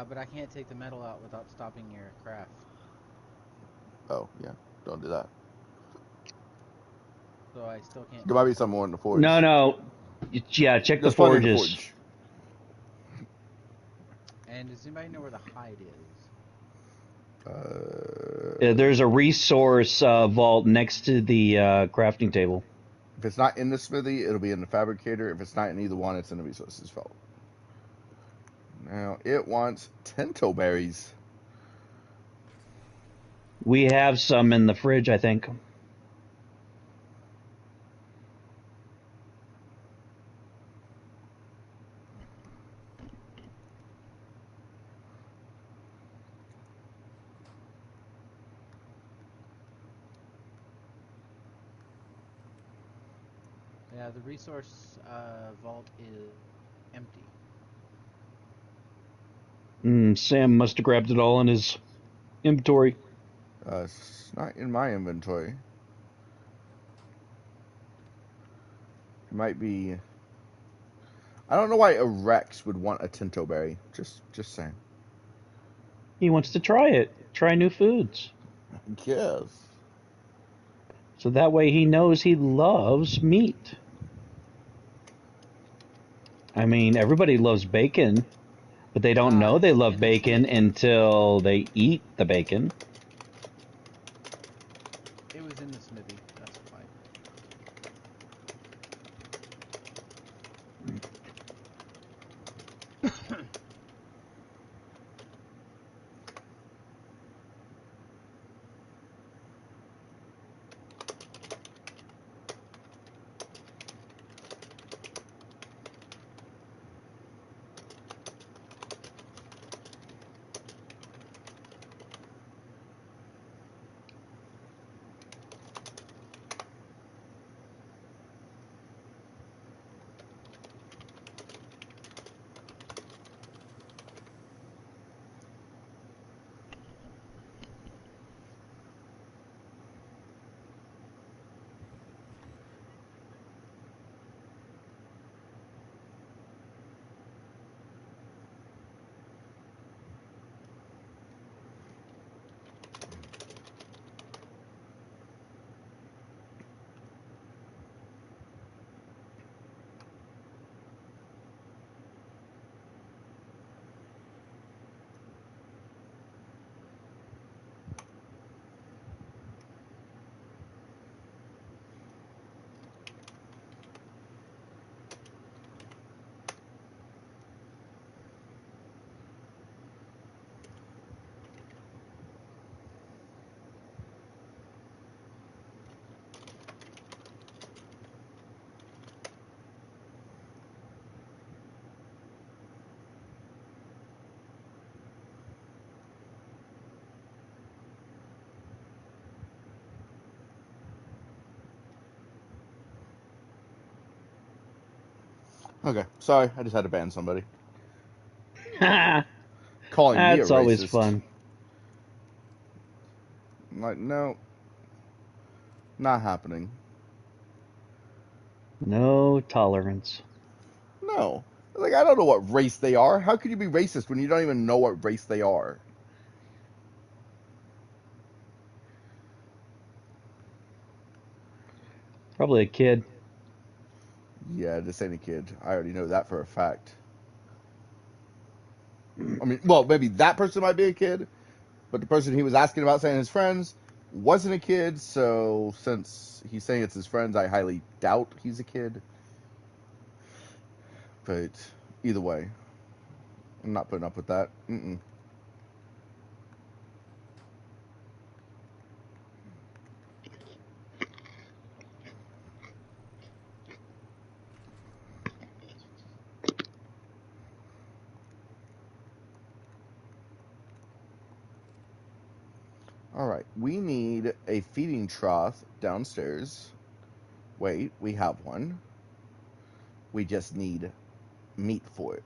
But I can't take the metal out without stopping your craft. Oh, yeah. Don't do that. So I still can't. There might be some more in the forge. No. Yeah, check the There's plenty in the forges. forge. And does anybody know where the hide is? There's a resource vault next to the crafting table. If it's not in the smithy, it'll be in the fabricator. If it's not in either one, it's in the resources vault. Now, it wants tinto berries. We have some in the fridge, I think. Yeah, the resource vault is empty. Sam must have grabbed it all in his inventory. It's not in my inventory. It might be... I don't know why a Rex would want a tinto berry. Just saying. He wants to try it. Try new foods. Yes. So that way he knows he loves meat. I mean, everybody loves bacon, but they don't know they love bacon until they eat the bacon. It was in the smithy. That's why. Okay, sorry. I just had to ban somebody. That's Calling me a racist. always fun. I'm like, no. Not happening. No tolerance. No. Like, I don't know what race they are. How could you be racist when you don't even know what race they are? Probably a kid. Yeah, this ain't a kid. I already know that for a fact. I mean, well, maybe that person might be a kid, but the person he was asking about saying his friends wasn't a kid, so since he's saying it's his friends, I highly doubt he's a kid. But either way, I'm not putting up with that. Mm-mm. All right, we need a feeding trough downstairs. Wait, we have one. We just need meat for it.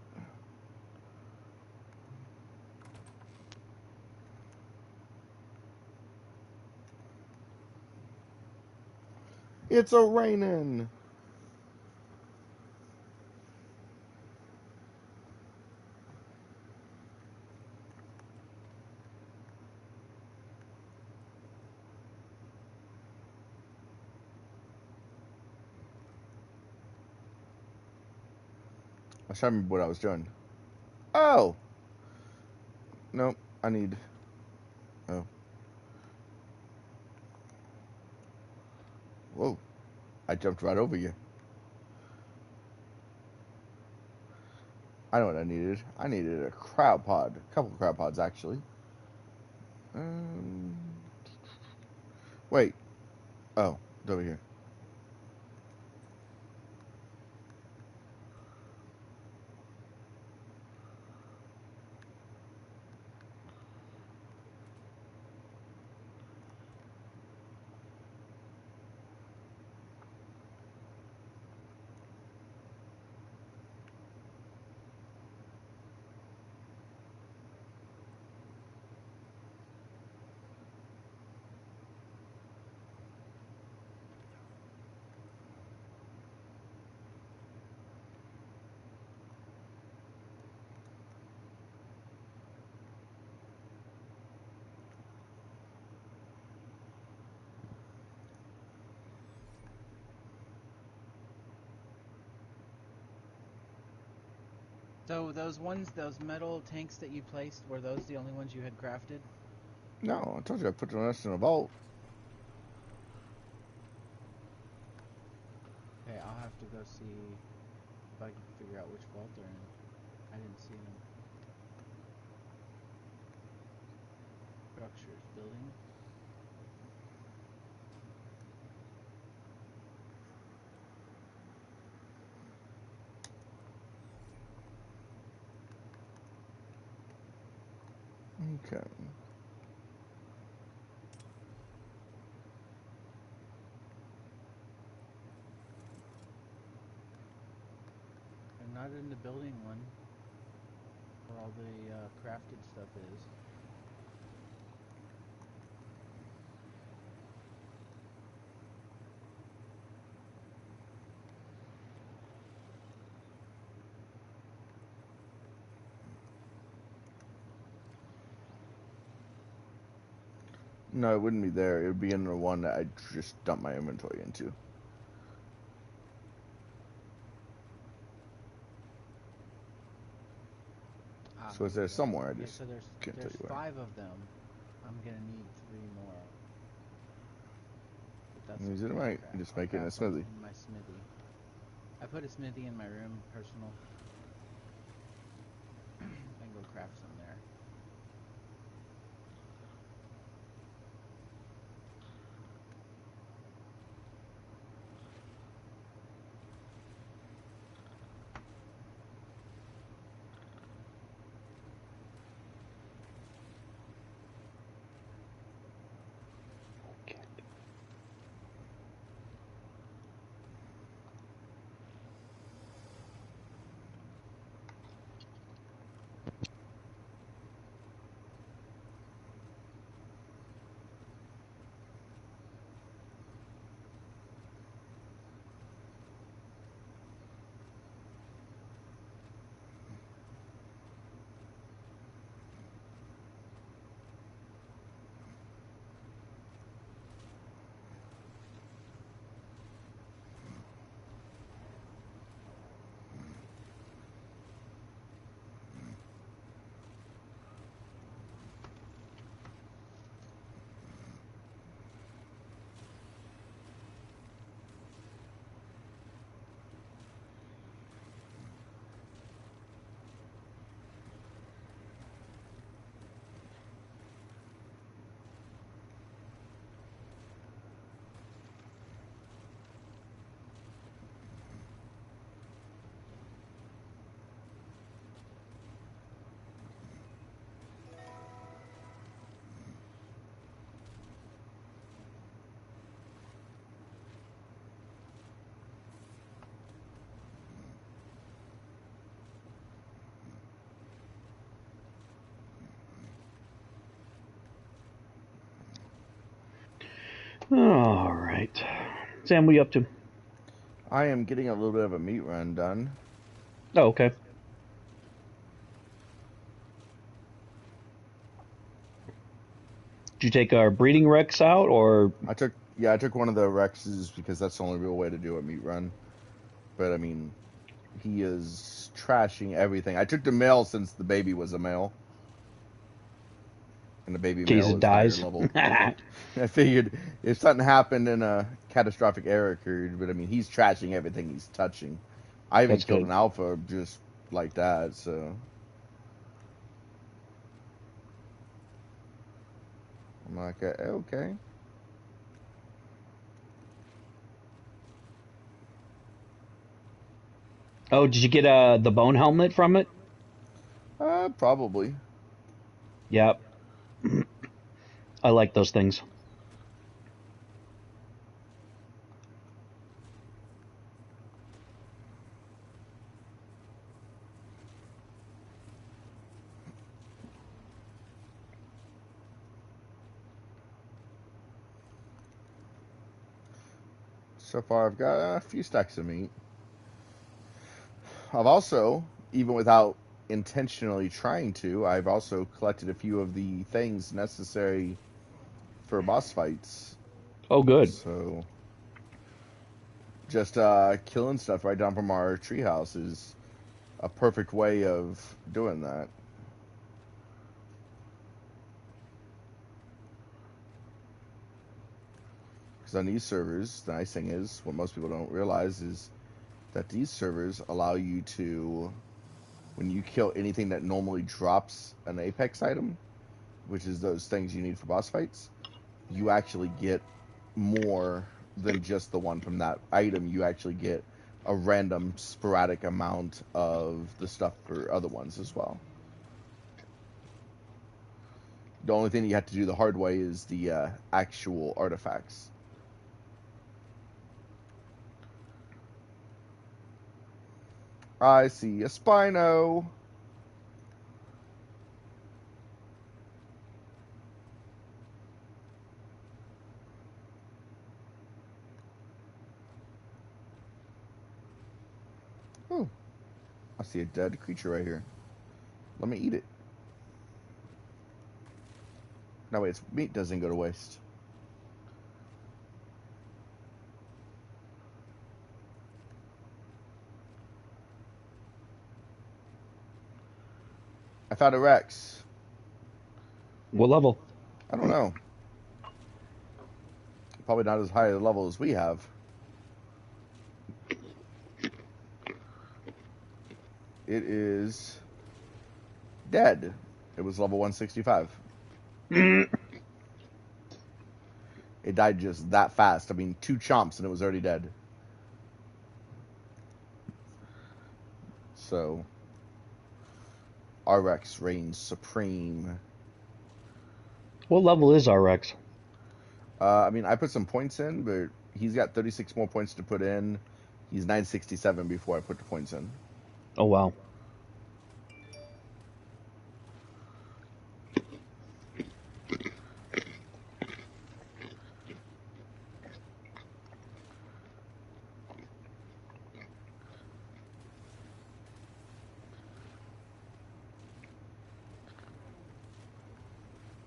It's a raining. I was trying to remember what I was doing. Oh! Nope, I need... Oh. Whoa. I jumped right over you. I know what I needed. I needed a crab pod. A couple crab pods, actually. Um, wait. Oh, it's over here. So those metal tanks that you placed, were those the only ones you had crafted? No, I told you I put the rest in a vault. Okay, I'll have to go see if I can figure out which vault they're in. I didn't see them. Structures, building. Okay. I'm not in the building one, where all the crafted stuff is. No, it wouldn't be there. It would be in the one that I just dumped my inventory into. Ah, So it's here there we go. somewhere. I Okay, just so can't tell there's you where. 5 of them. I'm gonna need 3 more. But that's Use it okay. right. Just I'll make it in a craft them smoothie. in my smithy. I put a smithy in my room, personal. I can go craft some there. All right. Sam, what are you up to? I am getting a little bit of a meat run done. Oh, okay. Did you take our breeding Rex out, or I took one of the Rexes because that's the only real way to do a meat run. But I mean, he is trashing everything. I took the male since the baby was a male, and the baby in case male it is higher dies? level. I figured if something happened in a catastrophic error occurred, but I mean, he's trashing everything he's touching. I even That's killed good. an alpha just like that, so I'm like, okay. Oh, did you get the bone helmet from it? Probably. Yep. I like those things. So far, I've got a few stacks of meat. I've also, even without intentionally trying to, I've also collected a few of the things necessary for boss fights. Oh, good. So, just killing stuff right down from our treehouse is a perfect way of doing that. Because on these servers, the nice thing is, what most people don't realize is that these servers allow you to, when you kill anything that normally drops an Apex item, which is those things you need for boss fights, you actually get more than just the one from that item. You actually get a random sporadic amount of the stuff for other ones as well. The only thing you have to do the hard way is the actual artifacts. I see a Spino. Oh, I see a dead creature right here. Let me eat it. That way its meat doesn't go to waste. I found a Rex. What level? I don't know. Probably not as high a level as we have. It is dead. It was level 165. It died just that fast. I mean, 2 chomps and it was already dead. So, RX reigns supreme. What level is our Rex? I mean, I put some points in, but he's got 36 more points to put in. He's 967 before I put the points in. Oh, wow.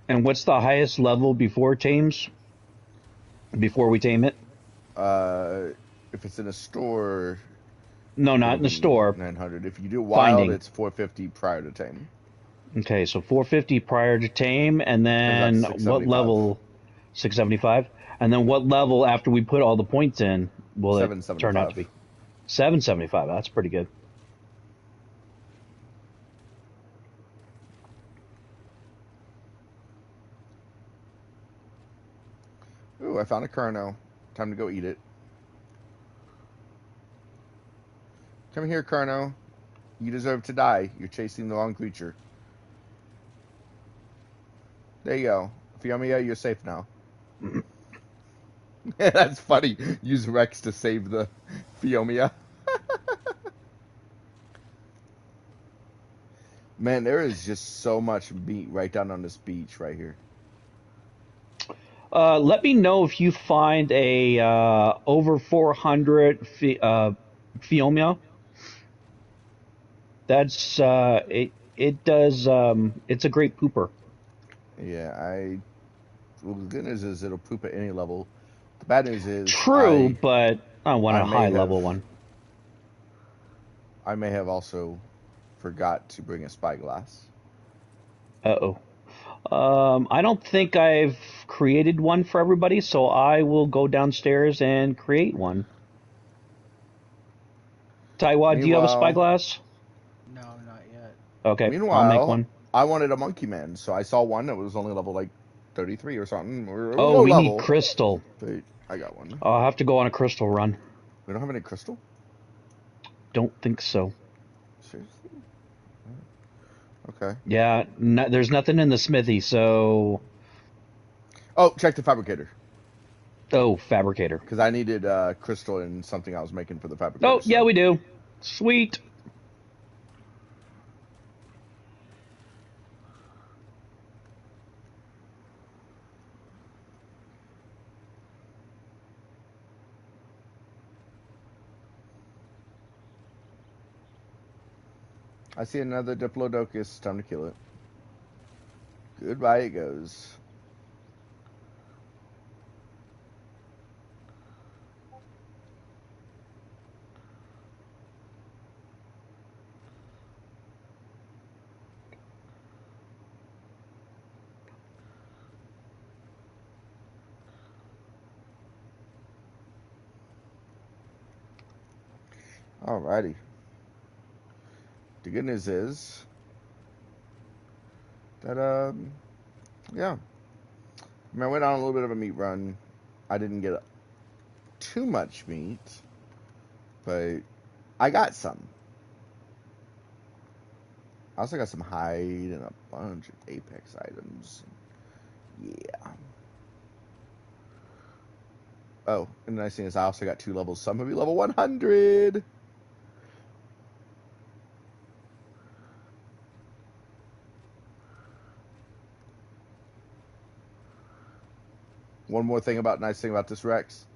And what's the highest level before tames? Before we tame it? If it's in a store, No, not it'll in the be store. 900. If you do wild, Finding. it's 450 prior to tame. Okay, so 450 prior to tame, and Comes out to then what 675. level? 675? And then what level after we put all the points in will it turn out to 775. be? 775. That's pretty good. Ooh, I found a Carno. Time to go eat it. Come here, Carno. You deserve to die. You're chasing the wrong creature. There you go. Fiomia, you're safe now. That's funny. Use Rex to save the Fiomia. Man, there is just so much meat right down on this beach right here. Let me know if you find a over 400 Phiomia. That's it does it's a great pooper. Yeah, well, the good news is it'll poop at any level. The bad news is True, but I want I a may high have level one. I may have also forgot to bring a spyglass. Uh-oh. I don't think I've created one for everybody, so I will go downstairs and create one. Taiwan, do you have a Meanwhile, spyglass? No, not yet. Okay, I'll make meanwhile, one. I wanted a monkey man, so I saw one that was only level like 33 or something. Or it was Oh, low we need level, crystal. but I got one. I'll have to go on a crystal run. We don't have any crystal? Don't think so. Seriously? Okay. Yeah, no, there's nothing in the smithy, so... Oh, check the fabricator. Oh, fabricator. Because I needed crystal in something I was making for the fabricator. Oh, yeah, So, we do. Sweet. I see another Diplodocus. Time to kill it. Goodbye, it goes. Alrighty. The good news is that, yeah. I mean, I went on a little bit of a meat run. I didn't get too much meat, but I got some. I also got some hide and a bunch of Apex items. Yeah. Oh, and the nice thing is I also got 2 levels. So I'm going to be level 100. One more thing nice thing about this Rex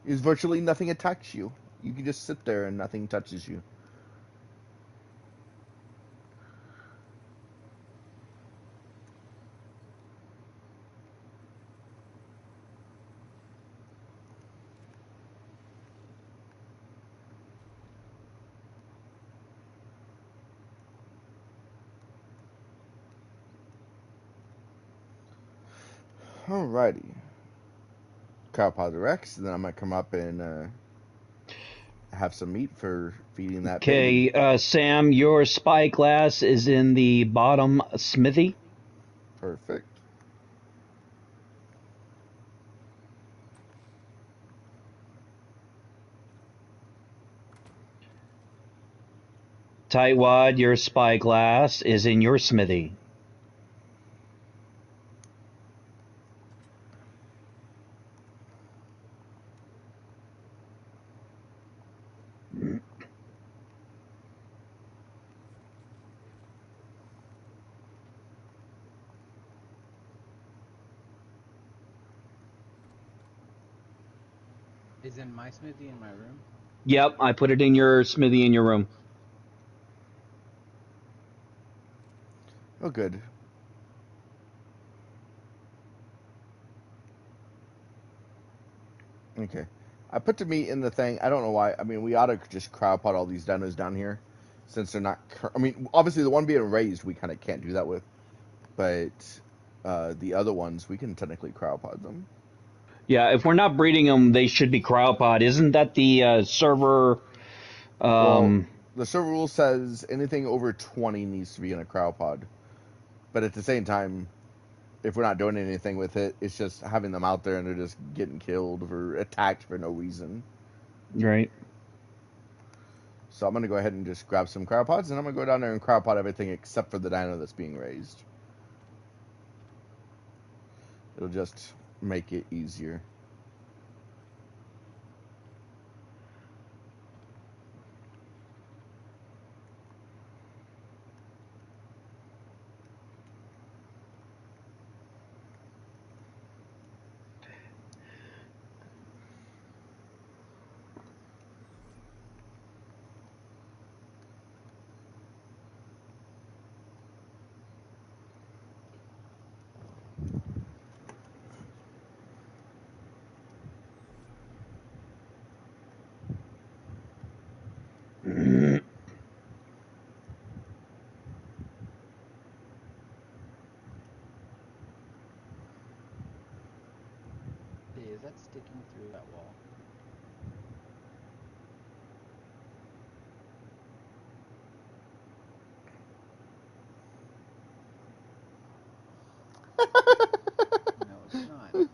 is virtually nothing attacks you. You can just sit there and nothing touches you. Alrighty. Cowpod Rex, and then I'm going to come up and have some meat for feeding that baby. Okay, Sam, your spyglass is in the bottom smithy. Perfect. Tightwad, your spyglass is in your smithy. Is in my smithy in my room? Yep, I put it in your smithy in your room. Oh, good. Okay. I put the meat in the thing. I don't know why. I mean, we ought to just crowdpot all these dinos down here, since they're not. I mean, obviously the one being raised, we kind of can't do that with, but the other ones we can technically crowdpod them. Yeah, if we're not breeding them, they should be cryopod. Isn't that the server? Well, Um, the server rule says anything over 20 needs to be in a crowdpod, but at the same time, if we're not doing anything with it, it's just having them out there and they're just getting killed or attacked for no reason. right. So I'm going to go ahead and just grab some cryopods, and I'm going to go down there and cryopod everything except for the dino that's being raised. It'll just make it easier. is that sticking through that wall? No, it's not.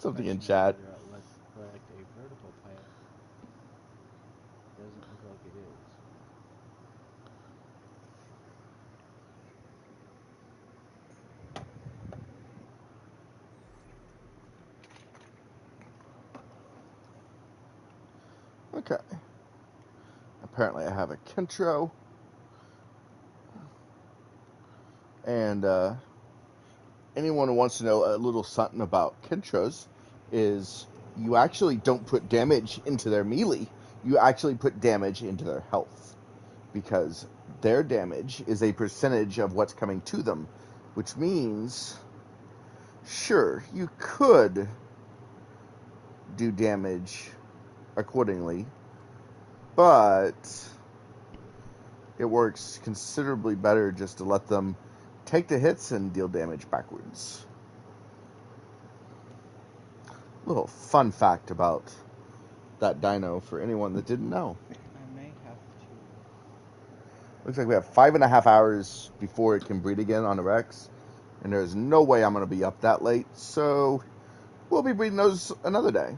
Something in Question is chat. whether let's collect a vertical pipe. Doesn't look like it is. Okay. Apparently I have a Kentro. And anyone who wants to know a little something about Kentros is you actually don't put damage into their melee. You actually put damage into their health. Because their damage is a percentage of what's coming to them. Which means, sure, you could do damage accordingly. But it works considerably better just to let them take the hits and deal damage backwards. Little fun fact about that dino for anyone that didn't know. I may have to. Looks like we have 5.5 hours before it can breed again on the Rex, and there's no way I'm going to be up that late, so we'll be breeding those another day.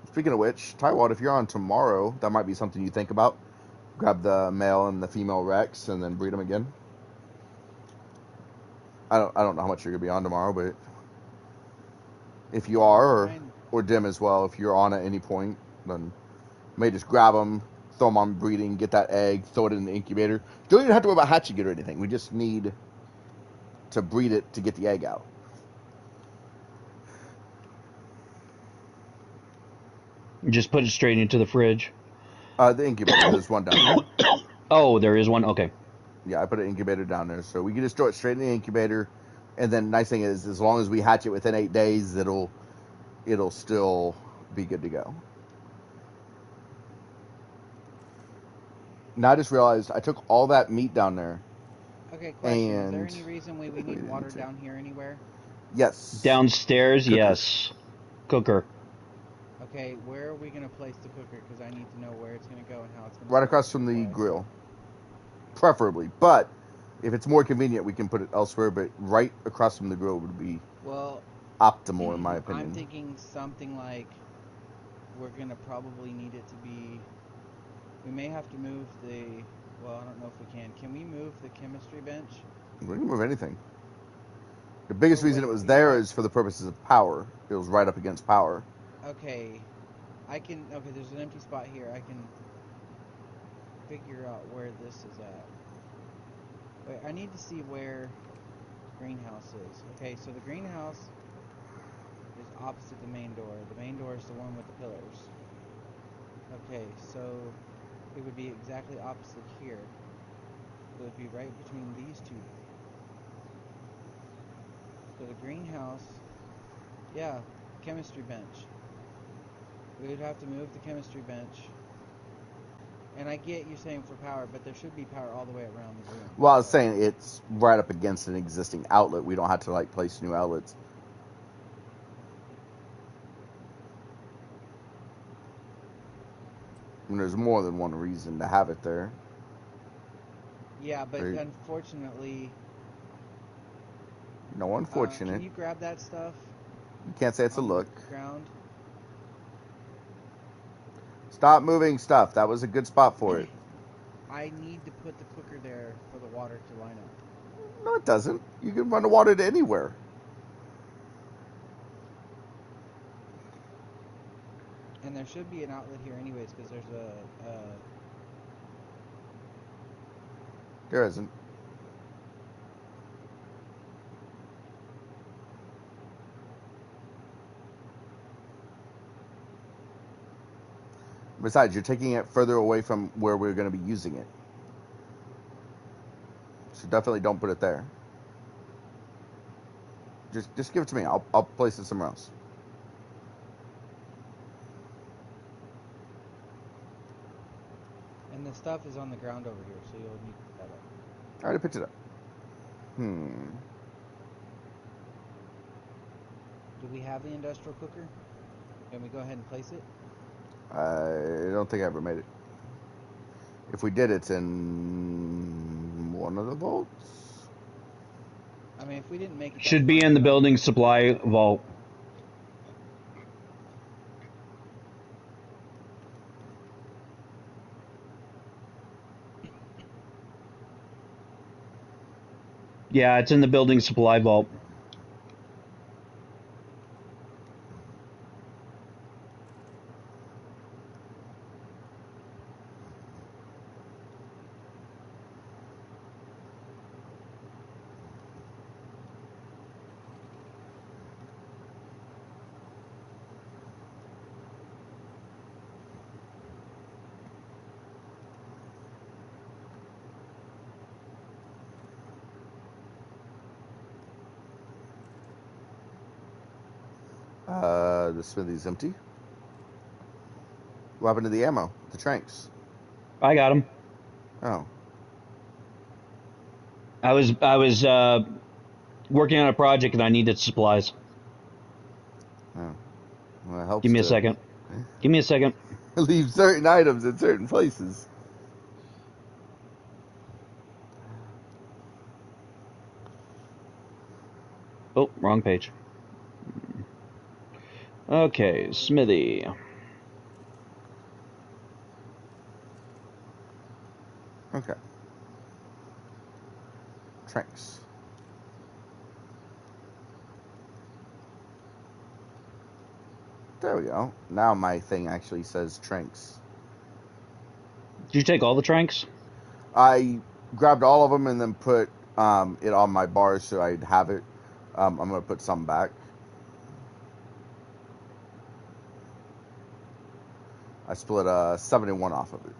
Speaking of which, Tywalt, if you're on tomorrow, that might be something you think about. Grab the male and the female Rex and then breed them again. I don't know how much you're going to be on tomorrow, but if you are, or Dim as well, if you're on at any point, then you may just grab them, throw them on breeding, get that egg, throw it in the incubator. You don't even have to worry about hatching it or anything. We just need to breed it to get the egg out. Just put it straight into the fridge. The incubator, there's one down there. Oh, there is one? Okay. Yeah, I put an incubator down there, so we can just throw it straight in the incubator. And then nice thing is, as long as we hatch it within 8 days, it'll still be good to go. Now I just realized I took all that meat down there. Okay, question. Is there any reason we need water down here anywhere? Yes. Downstairs, Cooker. yes. Cooker. Okay, where are we going to place the cooker? Because I need to know where it's going to go and how it's going to Right across from the grill. Preferably. But if it's more convenient, we can put it elsewhere. But right across from the grill would be optimal, in my opinion. I'm thinking something like we're going to probably need it to be... We may have to move the... Well, I don't know if we can. Can we move the chemistry bench? We can move anything. The biggest reason it was there is for the purposes of power. It was right up against power. Okay. Okay, there's an empty spot here. I can figure out where this is at. Wait, I need to see where the greenhouse is. Okay, so the greenhouse is opposite the main door. The main door is the one with the pillars. Okay, so it would be exactly opposite here. It would be right between these two. So the greenhouse, yeah, chemistry bench. We would have to move the chemistry bench. And I get you saying for power, but there should be power all the way around the room. Well, I was saying it's right up against an existing outlet. We don't have to place new outlets. And there's more than one reason to have it there. Yeah, but unfortunately... No, unfortunate. Can you grab that stuff? You can't say it's a look. Ground. Stop moving stuff. That was a good spot for it. I need to put the cooker there for the water to line up. No, it doesn't. You can run the water to anywhere. And there should be an outlet here anyways, because there's a... There isn't. Besides, you're taking it further away from where we're going to be using it. So definitely don't put it there. Just give it to me. I'll place it somewhere else. And the stuff is on the ground over here, so you'll need to pick that up. I already picked it up. Do we have the industrial cooker? Can we go ahead and place it? I don't think I ever made it. If we did, it's in one of the vaults. I mean, if we didn't make it, that's Should be fine, in the but building supply vault. Yeah, it's in the building supply vault. The smithy's empty. What happened to the ammo? The tranks? I got him. Oh. I was working on a project and I needed supplies. Oh. Well, it helps Give me a to second. Give me a second. leave certain items in certain places. Oh, wrong page. Okay, Smithy. Okay. Tranks. There we go. Now my thing actually says tranks. Did you take all the tranks? I grabbed all of them and then put it on my bar so I'd have it. I'm going to put some back. I split 71 off of it.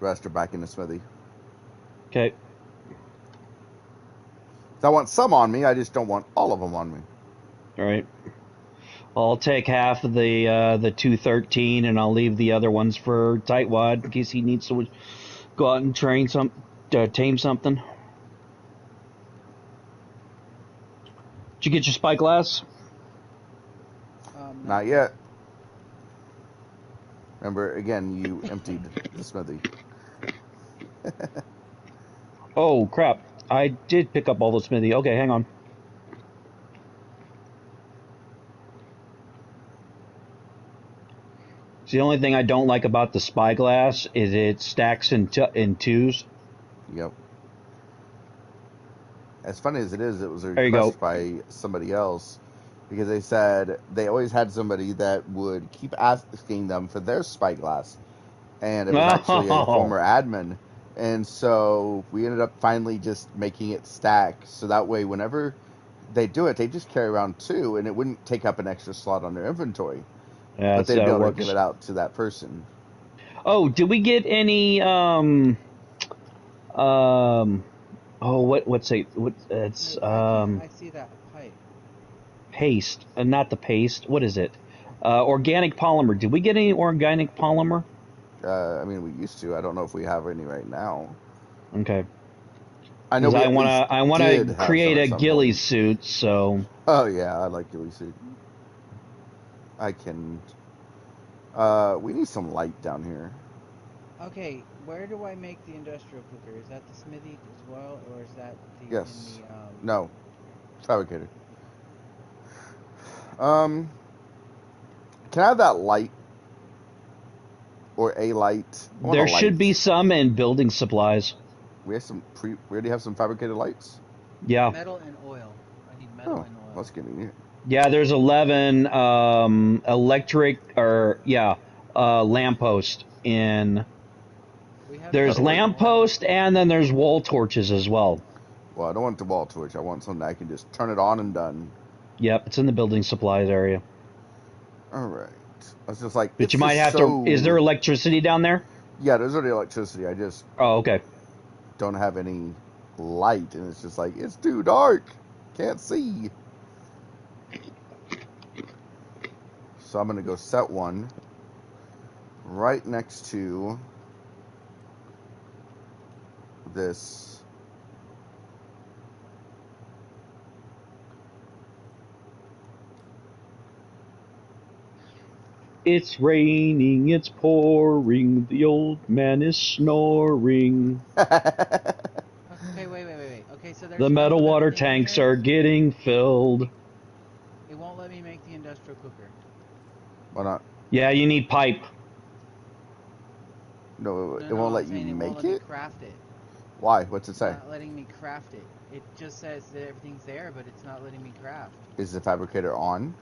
The rest are back in the smithy. Okay. So I want some on me. I just don't want all of them on me. All right. I'll take half of the 213 and I'll leave the other ones for Tightwad in case he needs to go out and tame something. Did you get your spyglass? Not yet. Remember, again, you emptied the smithy. Oh, crap. I did pick up all the Smithy. Okay, hang on. So the only thing I don't like about the spyglass is it stacks in twos. Yep. As funny as it is, it was a There you go. request by somebody else because they said they always had somebody that would keep asking them for their spyglass, and it was actually a Oh, former admin. And so we ended up finally just making it stack, so that way whenever they do it, they just carry around two, and it wouldn't take up an extra slot on their inventory. yeah, But that's they'd how be it able to give works. it out to that person. Oh, did we get any oh, what's it? What it's Wait, why can't I see that pipe? paste, not the paste. What is it? Organic polymer. Did we get any organic polymer? I mean, we used to. I don't know if we have any right now. Okay. I know Because we I at least did wanna have some create at a some ghillie point. suit. So Oh yeah, I like ghillie suit. I can. We need some light down here. Okay, where do I make the industrial cooker? Is that the smithy as well, or is that Yes. in the No. Fabricator. Um. Can I have that light or a light? I want a there should be light. some in building supplies. We have some We already have some fabricated lights. Yeah, metal and oil? I need metal Oh, and oil. that's convenient. yeah. There's 11 electric or lamppost in. We have There's That'll metal work. and oil. lamppost and then there's wall torches as well. Well, I don't want the wall torch. I want something I can just turn it on and done. Yep, it's in the building supplies area. All right. I was just like, But you it's might just have to. Is there so. electricity down there? Yeah, there's already electricity. I just Oh, okay. don't have any light, and it's just like it's too dark. Can't see. So I'm gonna go set one right next to this. It's raining, it's pouring, the old man is snoring. Okay, wait. Okay, so there's The a couple metal different water things in tanks here. are getting filled. It won't let me make the industrial cooker. Why not? Yeah, you need pipe. No, it No, won't I'm let you saying it won't let make me it? craft it. Why? What's it It's say? not letting me craft it. It just says that everything's there, but it's not letting me craft. Is the fabricator on?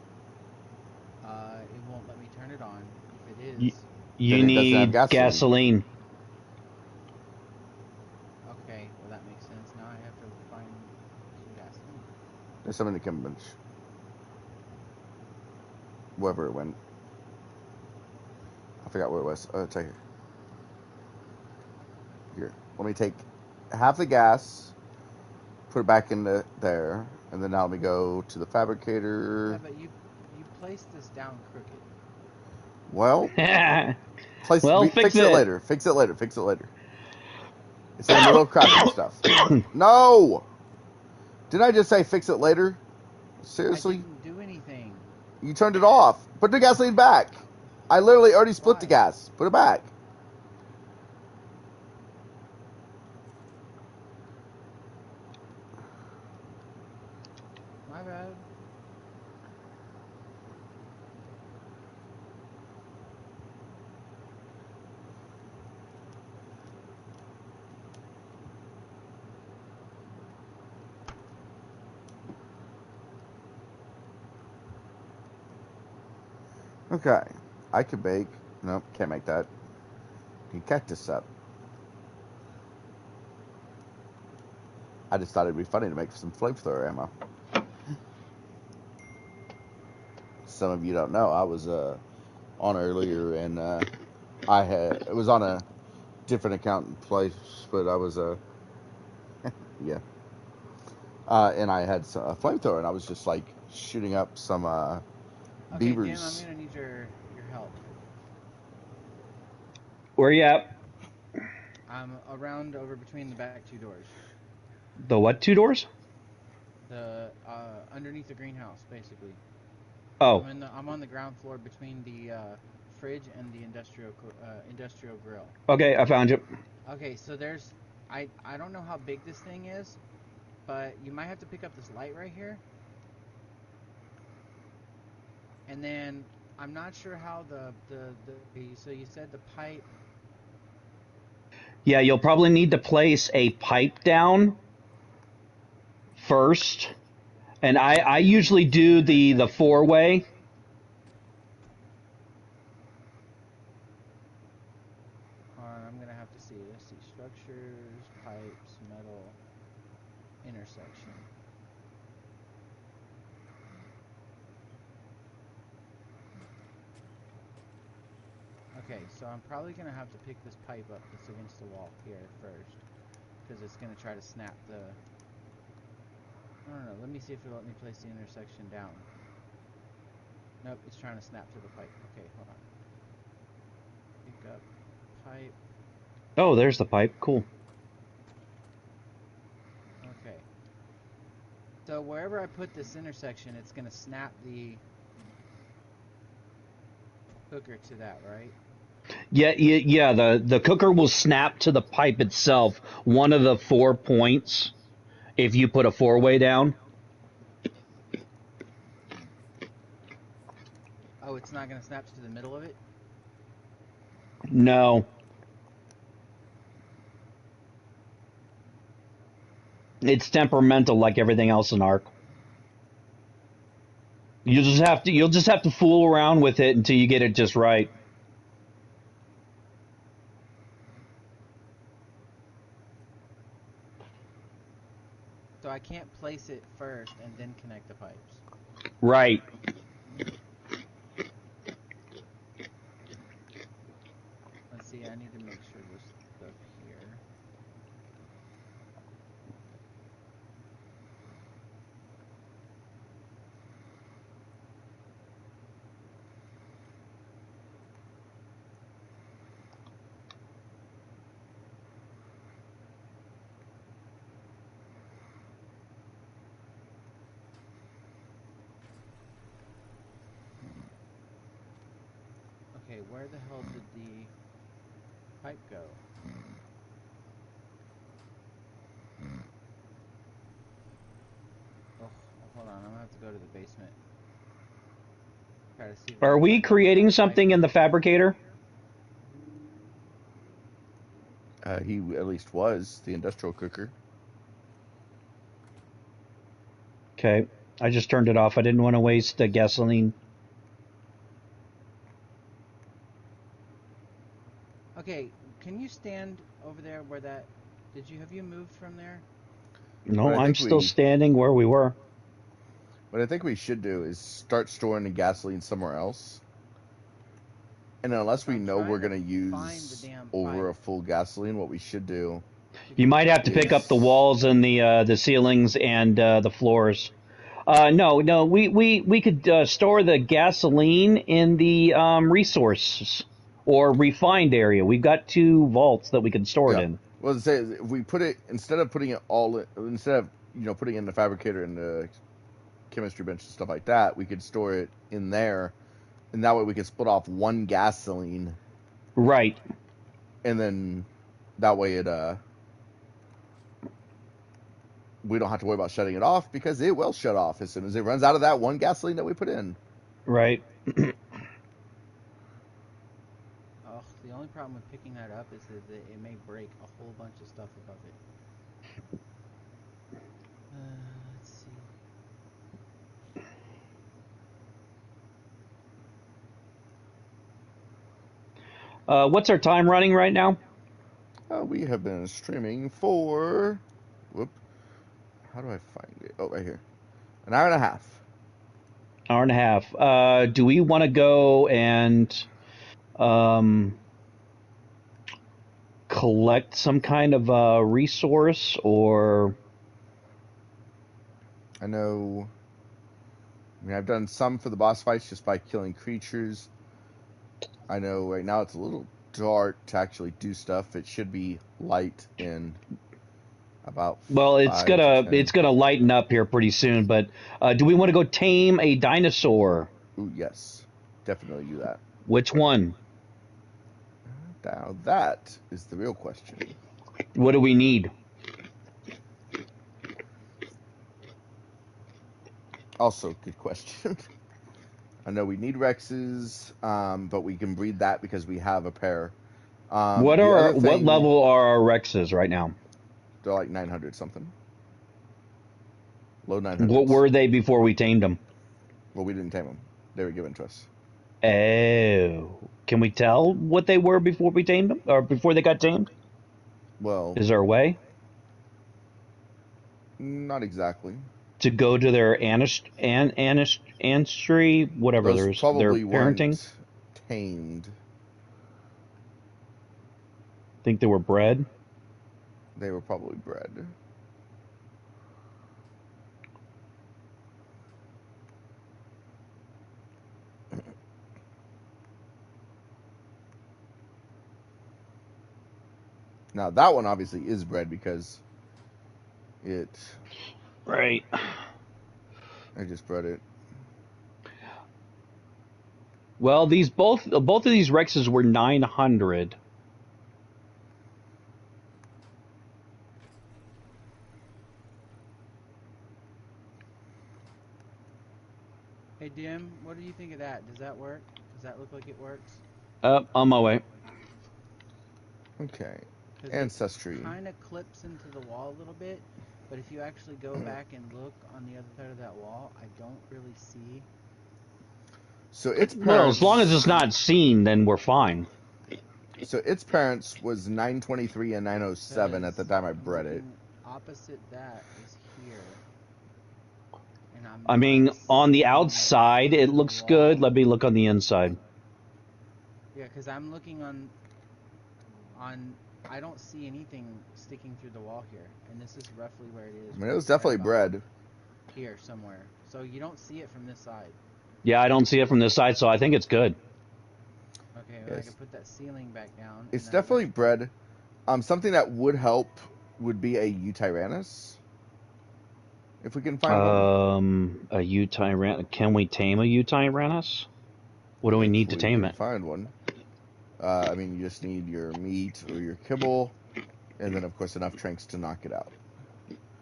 It won't let me turn it on. If it You, is, Then you it doesn't have need gasoline. gasoline. okay, well that makes sense. Now I have to find some gasoline. There's some in the chem bench. Wherever it went. I forgot where it was. It's right here. Here. Let me take half the gas, put it back in there, and then now let me go to the Yeah, fabricator. but you placed this down crooked. Well, Well, fix fix it it. later. Fix it later. Fix it later. It's in the middle of crafting stuff. No! Didn't I just say fix it later? I Seriously? didn't do anything. You turned it off. Put the gasoline back. I literally already split the Why? gas. Put it back. My bad. Okay. I could bake. Nope, can't make that. Can cactus up. I just thought it'd be funny to make some flamethrower ammo. Some of you don't know. I was on earlier and it was on a different account and place, but I was yeah. And I had a flamethrower and I was just like shooting up some Okay, Tim, I'm beavers. gonna need your help. Where you at? I'm around over between the back two doors. The what? 2 doors? The underneath the greenhouse, basically. Oh, I'm on the ground floor between the fridge and the industrial grill. okay. I found you. Okay, so there's I don't know how big this thing is, but you might have to pick up this light right here. And then I'm not sure how so you said the pipe. Yeah, you'll probably need to place a pipe down first. And I usually do the 4-way. I'm gonna have to see. Let's see, structures, pipes, metal, intersection. Okay, so I'm probably gonna have to pick this pipe up that's against the wall here first, because it's gonna try to snap the. I don't know. Let me see if it'll let me place the intersection down. Nope, it's trying to snap to the pipe. Okay, hold on. Pick up pipe. Oh, there's the pipe. Cool. Okay. So wherever I put this intersection, it's gonna snap the hooker to that, right? Yeah. The cooker will snap to the pipe itself. One of the 4 points. If you put a 4-way down. Oh, it's not gonna snap to the middle of it? No, it's temperamental like everything else in Arc. You'll just have to fool around with it until you get it just right. So I can't place it first and then connect the pipes. Right. Let's see, I need to make sure this stuff here. Okay, where the hell did the pipe go? Oh, hold on. I'm gonna have to go to the basement. Try to see if I Are can we find where creating that pipe something in the is. fabricator? He at least was the industrial cooker. Okay. I just turned it off. I didn't want to waste the gasoline. Okay, can you stand over there where that? Have you moved from there? No, But I I'm think still we standing where we were. what I think we should do is start storing the gasoline somewhere else. And unless So we I'm know we're trying to gonna find the use damn over pipe a full gasoline, what we should do You might have to pick up the is walls and the ceilings and the floors. No. We could store the gasoline in the resources or refined area. We've got 2 vaults that we can store it yeah. in. Well, say if we put it instead of putting it all in, instead of putting it in the fabricator and the chemistry bench and stuff like that, we could store it in there, and that way we could split off one gasoline, Right. and then that way we don't have to worry about shutting it off because it will shut off as soon as it runs out of that one gasoline that we put in. Right. Oh, the only problem with picking that up is that it may break a whole bunch of stuff above it. Let's see. What's our time running right now? We have been streaming for, whoop, how do I find it? Oh, right here, an hour and a half. Hour and a half. Do we want to go and um, collect some kind of resource or? I know. I mean, I've done some for the boss fights just by killing creatures. I know right now it's a little dark to actually do stuff. It should be light in about Well, 5 to 10. it's gonna lighten up here pretty soon. But do we want to go tame a dinosaur? Ooh, yes, definitely do that. Which one? Now that is the real question. What do we need? Also, good question. I know we need Rexes, but we can breed that because we have a pair. The other What thing, level are our Rexes right now? they're like 900 something. Low What 900s. were they before we tamed them? Well, we didn't tame them. They were given to us. Oh, can we tell what they were before we tamed them, or before they got tamed? Well, Is there a way not exactly. to go to their ancestry, whatever Those their probably parenting? weren't tamed. Think they were bred? They were probably bred. Now, that one obviously is bred because it. Right. I just bred it. Well, these both of these Rexes were 900. Hey, Dim, what do you think of that? Does that work? Does that look like it works? On my way. Okay. 'Cause Ancestry. it kind of clips into the wall a little bit, but if you actually go back and look on the other side of that wall, I don't really see. So its Well, as long as it's parents. not seen, then we're fine. So its parents was 923 and 907 at the time I bred it. Opposite that is here. And I'm I mean, not on the seeing outside, it looks wall. good. Let me look on the inside. Yeah, because I'm looking on. I don't see anything sticking through the wall here, and this is roughly where it is. I mean, it was definitely bred. Here somewhere, so you don't see it from this side. Yeah, I don't see it from this side, so I think it's good. Okay, well, I Yes. can put that ceiling back down. It's and that definitely looks- bred. Something that would help would be a Utyrannus. If we can find one. A Utyrannus. Can we tame a Utyrannus? What do we If need to tame can it? Find one. I mean, you just need your meat or your kibble, and then of course enough tranks to knock it out.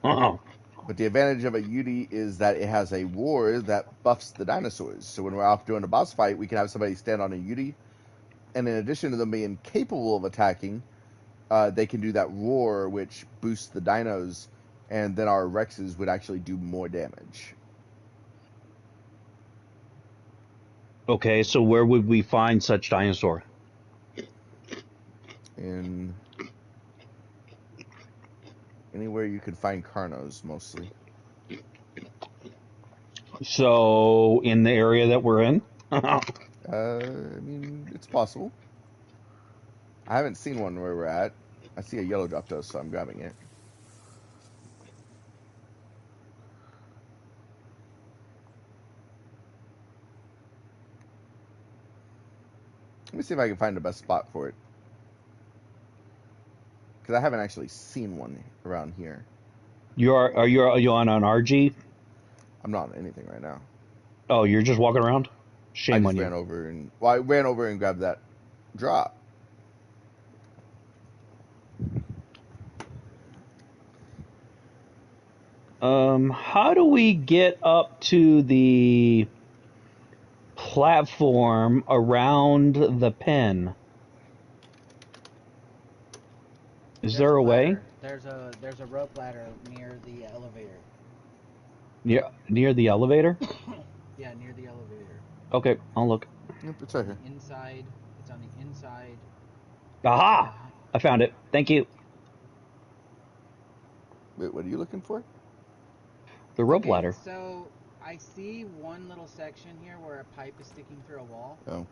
Uh-oh. But the advantage of a Yudi is that it has a war that buffs the dinosaurs. So when we're off doing a boss fight, we can have somebody stand on a Yudi, and in addition to them being capable of attacking, they can do that roar, which boosts the dinos, and then our Rexes would actually do more damage. Okay, so where would we find such dinosaur? In anywhere you could find Carnos, mostly. So in the area that we're in? I mean, it's possible. I haven't seen one where we're at. I see a yellow drop though, so I'm grabbing it. Let me see if I can find the best spot for it. Because I haven't actually seen one around here. Are you on an RG? I'm not on anything right now. Oh, you're just walking around? I Shame just on you. ran over and I ran over and grabbed that drop. How do we get up to the platform around the pen? Is There's there a a way? ladder. There's a rope ladder near the elevator. Near the elevator? Yeah, near the elevator. Okay, I'll look. Yep, it's It's right on here. the inside. It's on the inside. Aha! Behind. I found it. Thank you. Wait, what are you looking for? The rope Okay, ladder. so I see one little section here where a pipe is sticking through a wall Oh.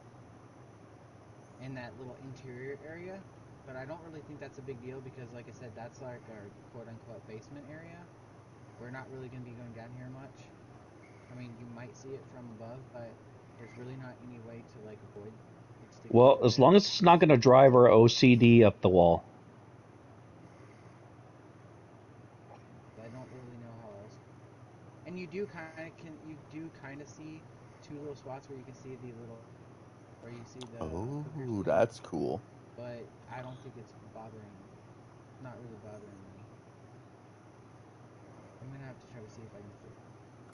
in that little interior area, but I don't really think that's a big deal because, like I said, that's like our quote-unquote basement area. We're not really going to be going down here much. I mean, you might see it from above, but there's really not any way to like avoid it sticking Well, through as there. long as it's not going to drive our OCD up the wall. I don't really know how else. And you do kind of see two little spots where you can see where you see the Oh, cooker sitting, that's cool. but I don't think it's not really bothering me. I'm gonna have to try to see if I can fit,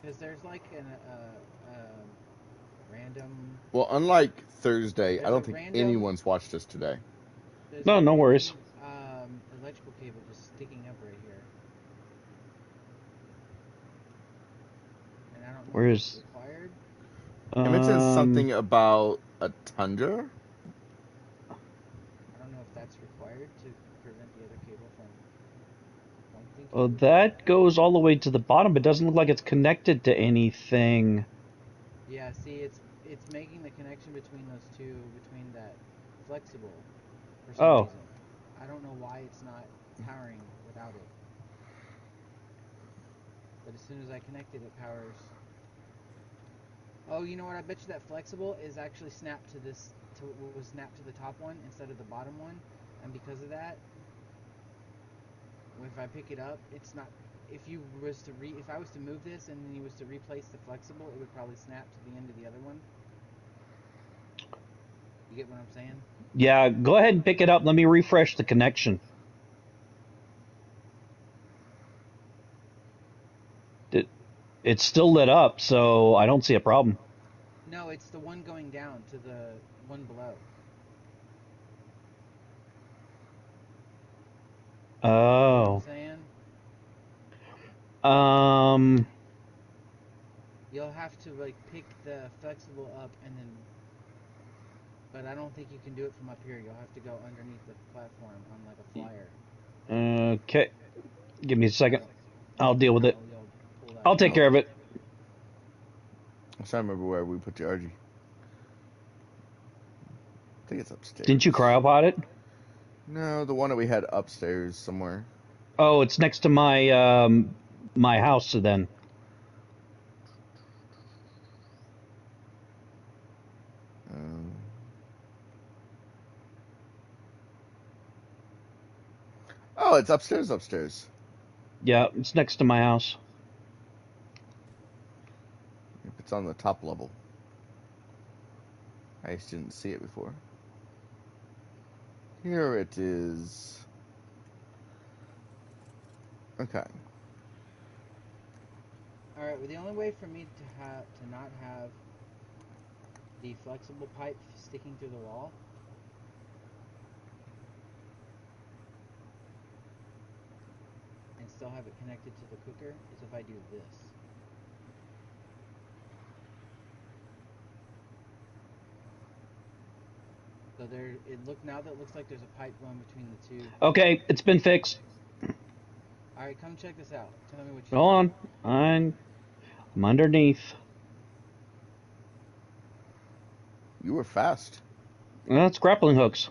because there's like random, Well, unlike Thursday, I there's a don't think random, anyone's watched us today. there's a No, no worries. random electrical cable just sticking up right here, and I don't know if it's Where's required. It mentions something about a tundra. I don't know if that's required to prevent the other cable from. I'm thinking well, it would be. that goes all the way to the bottom. It doesn't look like it's connected to anything. Yeah, see, it's making the connection between those two, between that flexible, for some Oh, reason. I don't know why it's not powering without it. But as soon as I connect it, it powers. Oh, you know what? I bet you that flexible is actually snapped to this. Was snapped to the top one instead of the bottom one, and because of that, if I pick it up, it's not. If I was to move this and then you was to replace the flexible, it would probably snap to the end of the other one. You get what I'm saying? yeah, go ahead and pick it up. Let me refresh the connection. It's still lit up, so I don't see a problem. No, it's the one going down to the one below. You know what I'm Oh. saying? Um, You'll have to like pick the flexible up and then, but I don't think you can do it from up here. You'll have to go underneath the platform on like a flyer. okay. Give me a I second. don't I'll deal with know it. how you'll pull that I'll take off. care of it. I'm trying to remember where we put the RG. I think it's upstairs. Didn't you cryopod it? No, the one that we had upstairs somewhere. Oh, it's next to my house then. Um, oh, it's upstairs. Yeah, it's next to my house. If it's on the top level. I just didn't see it before. Here it is. Okay. All right. Well, the only way for me to not have the flexible pipe sticking through the wall and still have it connected to the cooker is if I do this. So now that looks like there's a pipe going between the two. Okay, it's been fixed. All right, come check this out. Tell me what you Hold on. I'm underneath. You were fast. That's grappling hooks.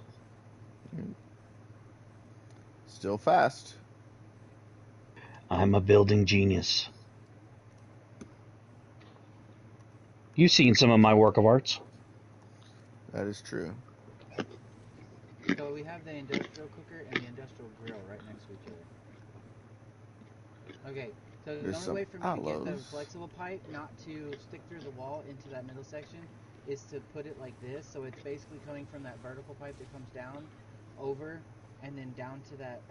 Still fast. I'm a building genius. You've seen some of my work of arts. That is true. So we have the industrial cooker and the industrial grill right next to each other. Okay, so the There's only some way for me to get the aloes. flexible pipe not to stick through the wall into that middle section is to put it like this, so it's basically coming from that vertical pipe that comes down, over, and then down to that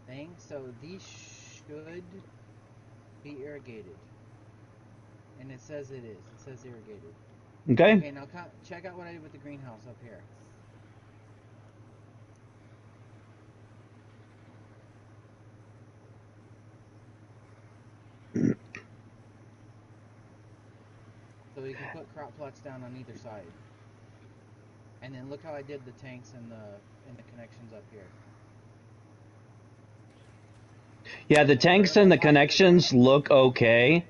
thing. So these should be irrigated. And it says it is. It says irrigated. Okay? Okay, now check out what I did with the greenhouse up here. So you can put crop plots down on either side. And then look how I did the tanks and the connections up here. Yeah, the tanks and the connections look okay.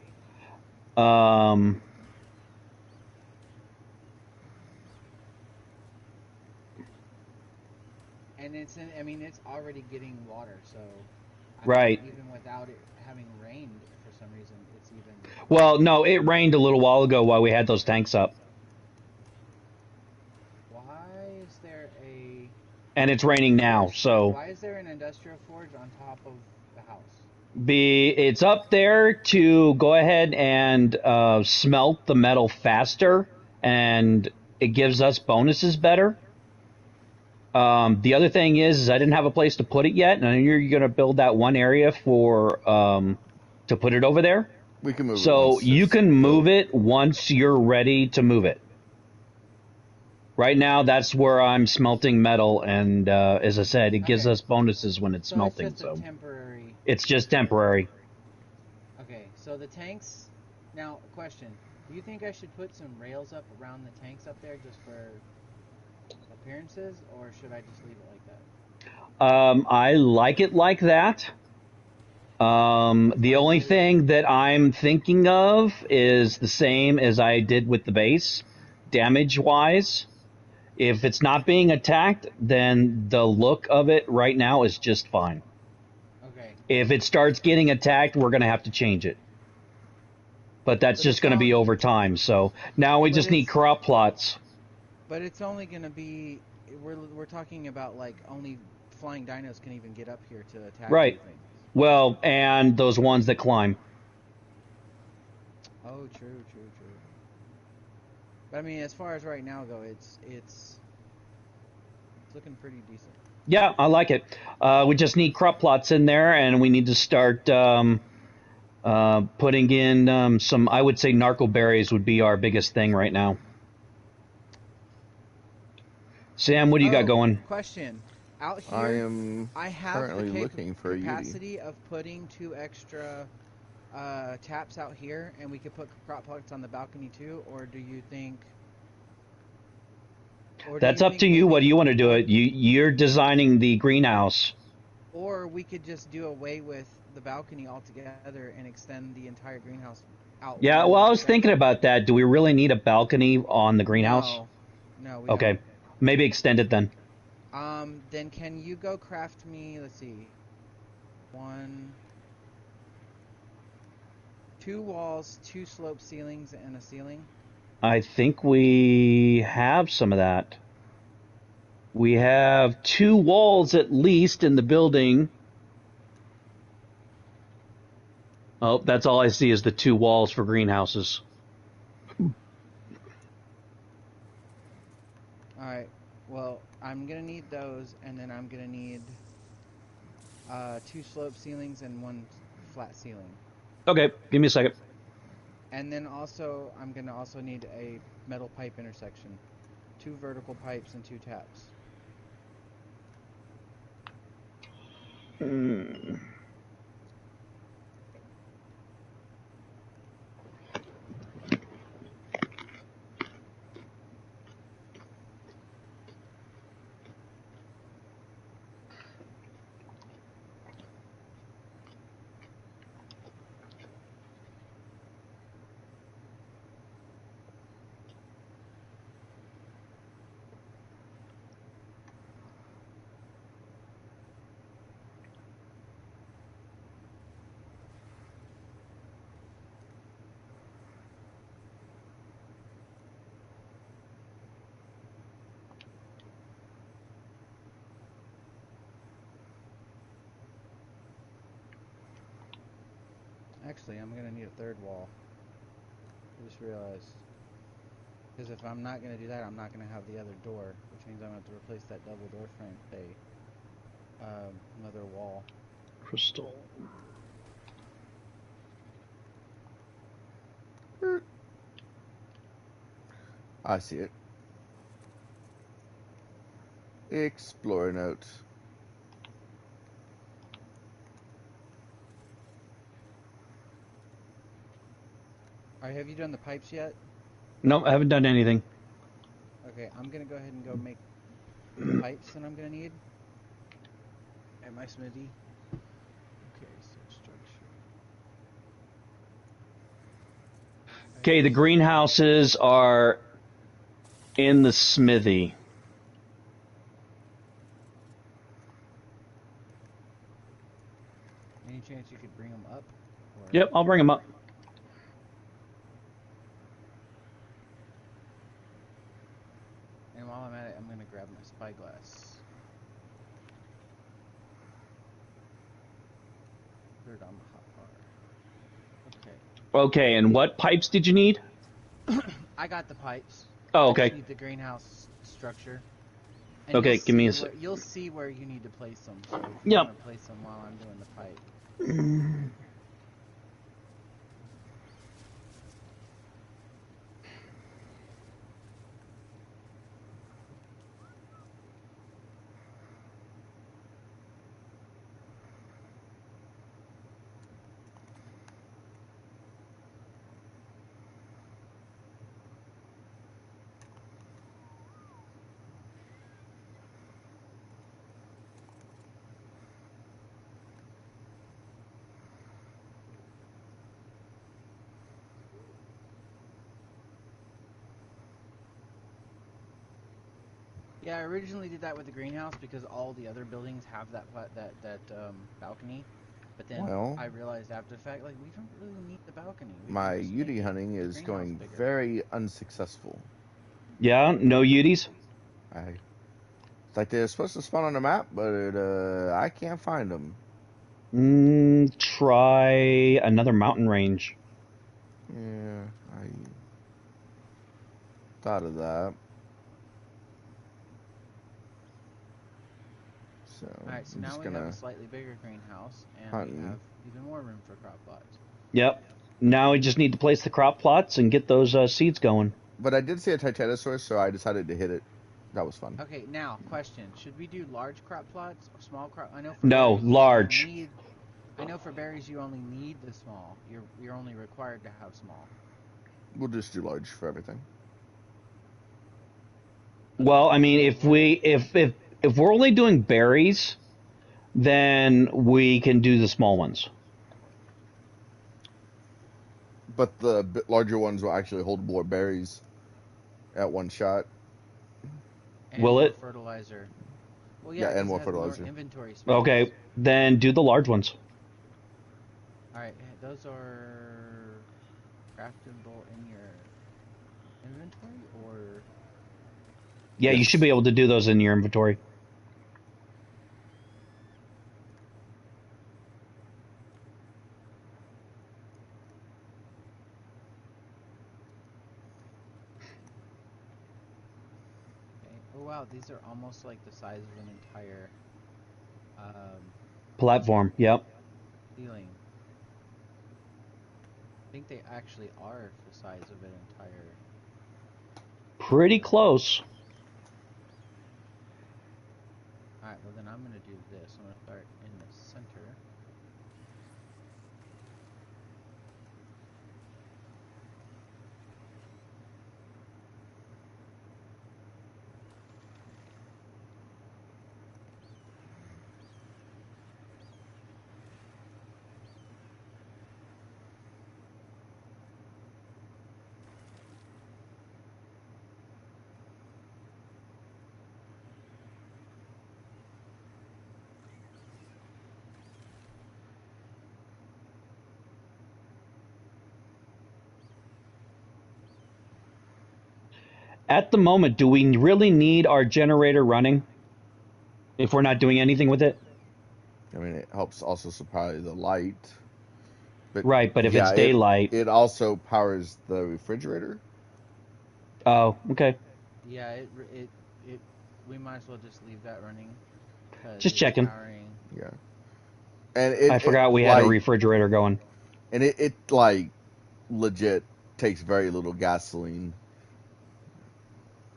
And it's already getting water, so Right. even without it having rained for some reason, it's even. Well, no, it rained a little while ago while we had those tanks up. Why is there a? And it's raining now, so Why is there an industrial forge on top of the house? it's up there to go ahead and smelt the metal faster, and it gives us bonuses better. The other thing is I didn't have a place to put it yet, and I know you're going to build that one area for to put it over there. We can move it. So once you it's can move built. it once you're ready to move it. Right now, that's where I'm smelting metal, and as I said, it gives Okay. us bonuses when it's So smelting. it's just a temporary. It's just temporary. Okay, so the tanks. Now, question: do you think I should put some rails up around the tanks up there just for appearances, or should I just leave it like that? I like it like that. The only thing that I'm thinking of is the same as I did with the base, damage-wise. If it's not being attacked, then the look of it right now is just fine. Okay. If it starts getting attacked, we're going to have to change it. But that's But just it's going to be all- over time. So now we But just need it's- crop plots. But it's only gonna be. We're talking about like only flying dinos can even get up here to attack. Right. anything. Well, and those ones that climb. Oh, true. But I mean, as far as right now though, it's looking pretty decent. Yeah, I like it. We just need crop plots in there, and we need to start putting in some, I would say narco berries would be our biggest thing right now. Sam, what do you got going? Question: out here, I am I have currently the looking for a Yeti. capacity of putting 2 extra taps out here, and we could put crop plots on the balcony too. Or do you think? That's up to you. What do you want to do? You're designing the greenhouse. Or we could just do away with the balcony altogether and extend the entire greenhouse out. Yeah, well, I was thinking about that. Do we really need a balcony on the greenhouse? No, we Okay, maybe extend it then. don't. Then can you go craft me? Let's see. 2 walls, 2 slope ceilings, and a ceiling. I think we have some of that. We have 2 walls at least in the building. Oh, that's all I see is the 2 walls for greenhouses. All right. Well, I'm gonna need those, and then I'm gonna need 2 slope ceilings and 1 flat ceiling. Okay, give me a second. And then also, I'm gonna also need a metal pipe intersection, 2 vertical pipes and 2 taps. Actually, I'm gonna need a 3rd wall. I just realized. Because if I'm not gonna do that, I'm not gonna have the other door, which means I'm gonna have to replace that double door frame with another wall. Crystal. I see it. Explore note. Alright, have you done the pipes yet? No, I haven't done anything. Okay, I'm gonna go ahead and go make the pipes that I'm gonna need at my smithy. Okay, so structure. Okay, the greenhouses are in the smithy. Any chance you could bring them up? Or... Yep, I'll bring them up. And while I'm at it, I'm gonna grab my spyglass. Put it on the hotbar. Okay. Okay, and what pipes did you need? I got the pipes. Oh, I okay. just need the greenhouse structure. And Okay, give me a you'll see where you need to place them. So if you Yep. want to place them while I'm doing the pipe. Yeah, I originally did that with the greenhouse because all the other buildings have that balcony. But then I realized after the fact, like, we don't really need the balcony. My Yeti hunting is going bigger. very unsuccessful. Yeah, no Uties? It's like they're supposed to spawn on the map, but I can't find them. Try another mountain range. Yeah, I thought of that. So, Alright, so now we have a slightly bigger greenhouse, and we have even more room for crop plots. Yep. Now we just need to place the crop plots and get those seeds going. But I did see a Titanosaurus, so I decided to hit it. That was fun. Okay, now, question. Should we do large crop plots or small crop? I know for No, berries, large. I know for berries you only need the small. You're only required to have small. We'll just do large for everything. Well, I mean, if we're only doing berries, then we can do the small ones. But the larger ones will actually hold more berries at one shot. And will it? Fertilizer. Well, yeah, and more fertilizer. More inventory space. Okay, then do the large ones. Alright, those are craftable in your inventory, or... Yeah, yes. You should be able to do those in your inventory. wow, these are almost like the size of an entire Platform. Yep. ceiling. I think they actually are the size of an entire. Pretty close. Alright, well then I'm gonna do this. I'm gonna start in the center. At the moment, do we really need our generator running if we're not doing anything with it? I mean, it helps also supply the light. But Right, but if yeah, it's daylight. it also powers the refrigerator. Oh, okay. Yeah, it we might as well just leave that running because Just it's checking. powering. Yeah. And I forgot we had a refrigerator going. And it like legit takes very little gasoline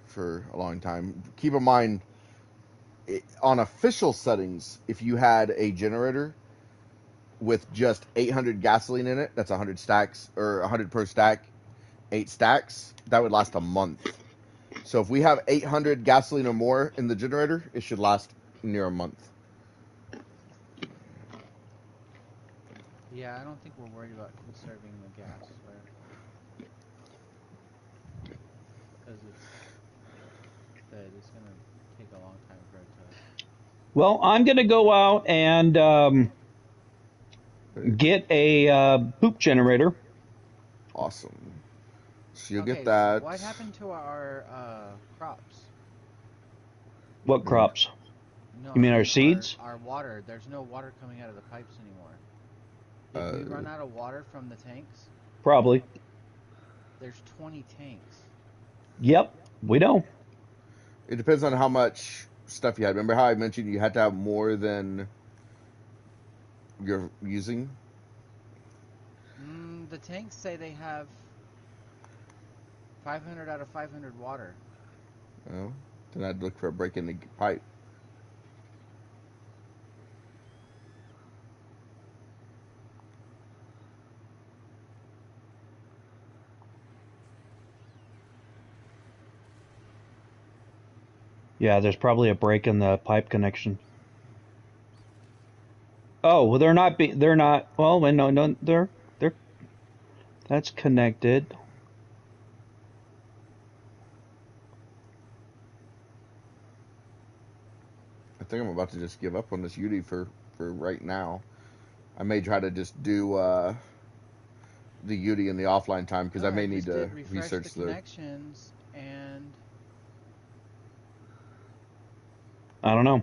for a long time. Keep in mind, on official settings, if you had a generator with just 800 gasoline in it, that's 100 stacks, or 100 per stack, 8 stacks, that would last a month. So if we have 800 gasoline or more in the generator, it should last near a month. Yeah, I don't think we're worried about conserving the gas, because it's gonna take a long time for it to. Well, I'm going to go out and get a poop generator. Awesome. So you'll Okay, get that. what happened to our crops? What crops? No, You I mean our seeds? Our water. There's no water coming out of the pipes anymore. Did we run out of water from the tanks? Probably. There's 20 tanks. Yep, we know. It depends on how much stuff you had. Remember how I mentioned you had to have more than you're using? The tanks say they have 500 out of 500 water. Oh, then I'd look for a break in the pipe. Yeah, there's probably a break in the pipe connection. Oh, well, they're not, well, no, they're, that's connected. I think I'm about to just give up on this UD for right now. I may try to just do the UD in the offline time because I may need to research the connections and. I don't know.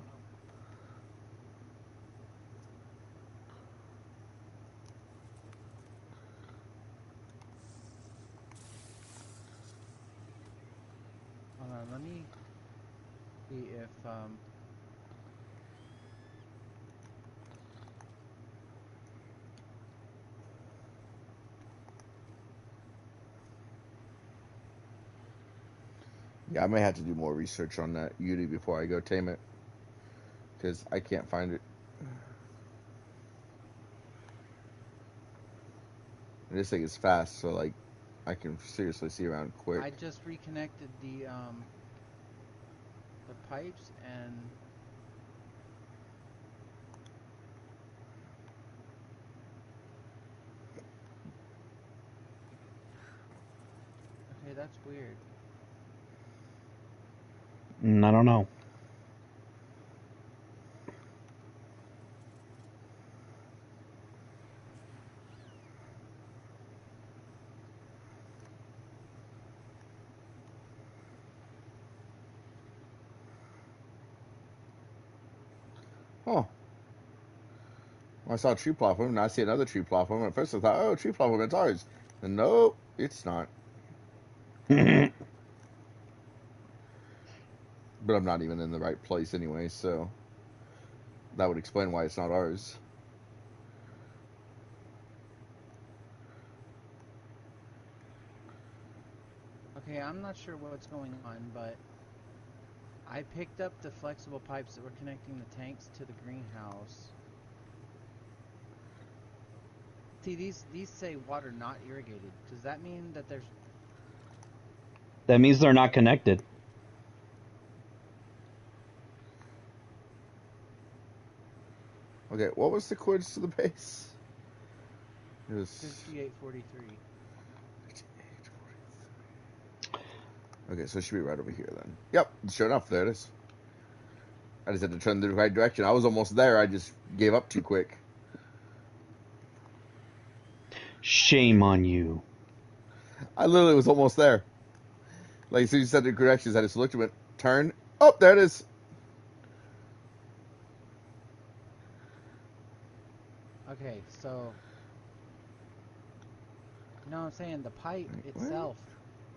Hold on, let me see if Yeah, I may have to do more research on that UD before I go tame it because I can't find it. And this thing is fast, so like I can seriously see around quick. I just reconnected the pipes and okay, that's weird. I don't know. Oh. Well, I saw a tree platform, and I see another tree platform. At first I thought, oh, tree platform, it's ours. And nope, it's not. but I'm not even in the right place anyway, so that would explain why it's not ours. Okay, I'm not sure what's going on, but I picked up the flexible pipes that were connecting the tanks to the greenhouse. See, these say water not irrigated. Does that mean that there's... That means they're not connected. Okay, what was the coordinates to the base? It was 5843. Okay, so it should be right over here then. Yep, sure enough, there it is. I just had to turn the right direction. I was almost there. I just gave up too quick. Shame on you. I literally was almost there. Like, as soon as you said the directions, I just looked and went, turn. Oh, there it is. Okay, so... No, I'm saying the pipe What? itself,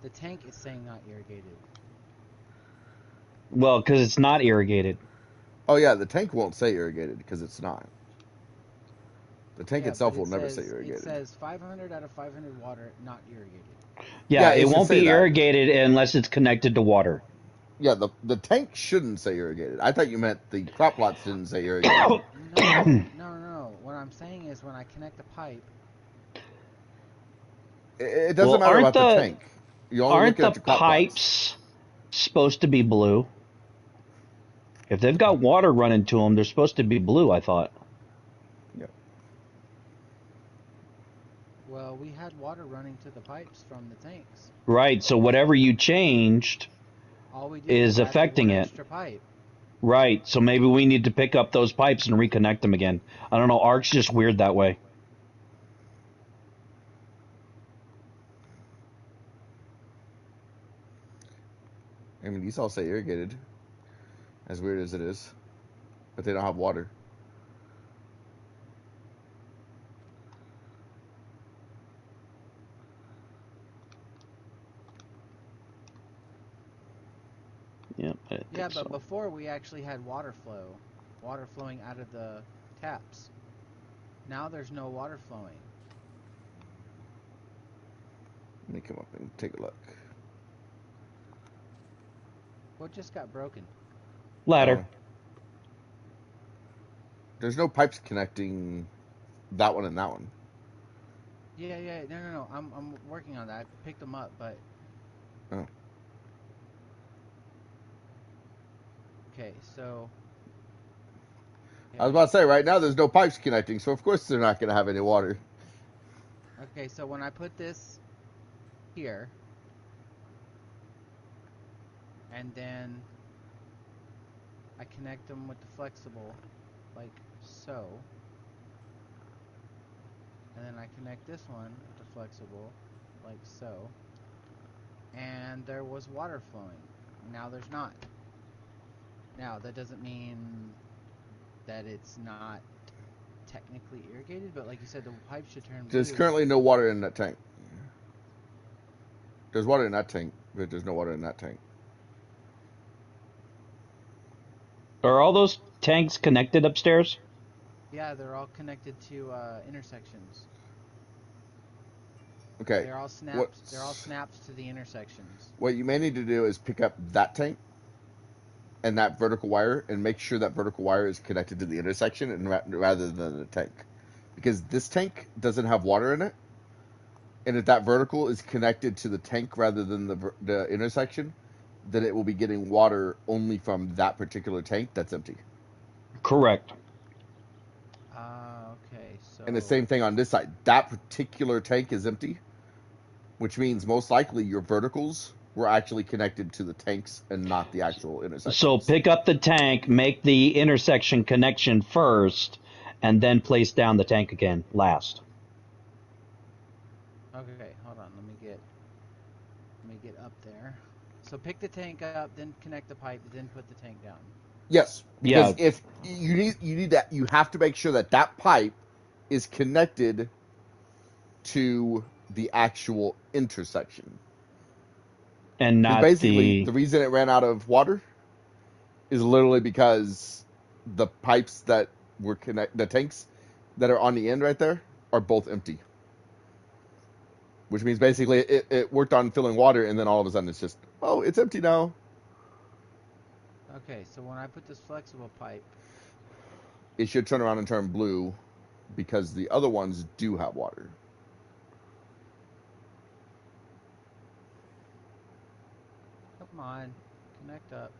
the tank is saying not irrigated. Well, because it's not irrigated. Oh, yeah, the tank won't say irrigated because it's not. The tank Yeah, itself but will never says, say irrigated. It says 500 out of 500 water, not irrigated. Yeah, it it should won't say be that. irrigated unless it's connected to water. Yeah, the tank shouldn't say irrigated. I thought you meant the crop plots didn't say irrigated. No. What I'm saying is when I connect the pipe... It doesn't Well, matter aren't about the the- tank. You're only Aren't looking the at the crop plots. pipes supposed to be blue? If they've got water running to them, they're supposed to be blue, I thought. Well, we had water running to the pipes from the tanks. Right, so whatever you changed, All we did Is was add the affecting one it. extra pipe. right, so maybe we need to pick up those pipes and reconnect them again. I don't know, Arc's just weird that way. I mean, these all say irrigated, as weird as it is, but they don't have water. Yep, I think Yeah, but so. before we actually had water flowing out of the taps. Now there's no water flowing. Let me come up and take a look. What just got broken? Ladder. There's no pipes connecting that one and that one. Yeah, no. I'm working on that. I picked them up, but... Oh. Okay, so... I was about to say, right now there's no pipes connecting, so of course they're not going to have any water. Okay, so when I put this here, and then I connect them with the flexible, like so, and then I connect this one with the flexible, like so, and there was water flowing. Now there's not. Now, that doesn't mean that it's not technically irrigated, but like you said, the pipe should turn blue. There's currently no water in that tank. There's water in that tank, but there's no water in that tank. Are all those tanks connected upstairs? Yeah, they're all connected to intersections. Okay. They're all snapped. What- They're all snapped to the intersections. What you may need to do is pick up that tank and that vertical wire and make sure that vertical wire is connected to the intersection and rather than the tank. Because this tank doesn't have water in it. And if that vertical is connected to the tank rather than the intersection, then it will be getting water only from that particular tank that's empty. Correct. Okay, so... And the same thing on this side. That particular tank is empty, which means most likely your verticals were actually connected to the tanks and not the actual intersection. So pick up the tank, make the intersection connection first, and then place down the tank again last. Okay, hold on. Let me get up there. So pick the tank up, then connect the pipe, then put the tank down. Yes, because Yeah. if you need that, you have to make sure that that pipe is connected to the actual intersection. And 'Cause not basically, the... the reason it ran out of water is literally because the pipes that were the tanks that are on the end right there are both empty. Which means basically it worked on filling water, and then all of a sudden it's just, oh, it's empty now. Okay, so when I put this flexible pipe, It should turn around and turn blue because the other ones do have water. come on, connect up.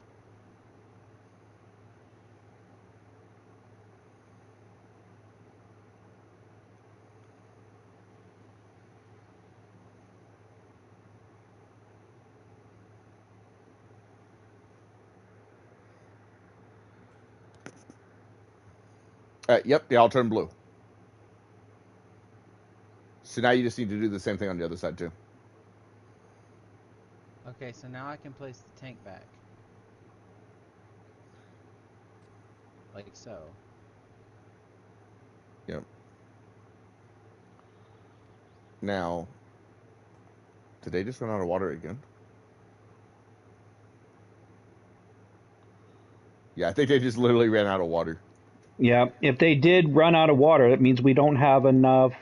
Yep, they all turn blue. So now you just need to do the same thing on the other side too. Okay, so now I can place the tank back. Like so. Yep. Now, did they just run out of water again? Yeah, I think they just literally ran out of water. Yeah, if they did run out of water, that means we don't have enough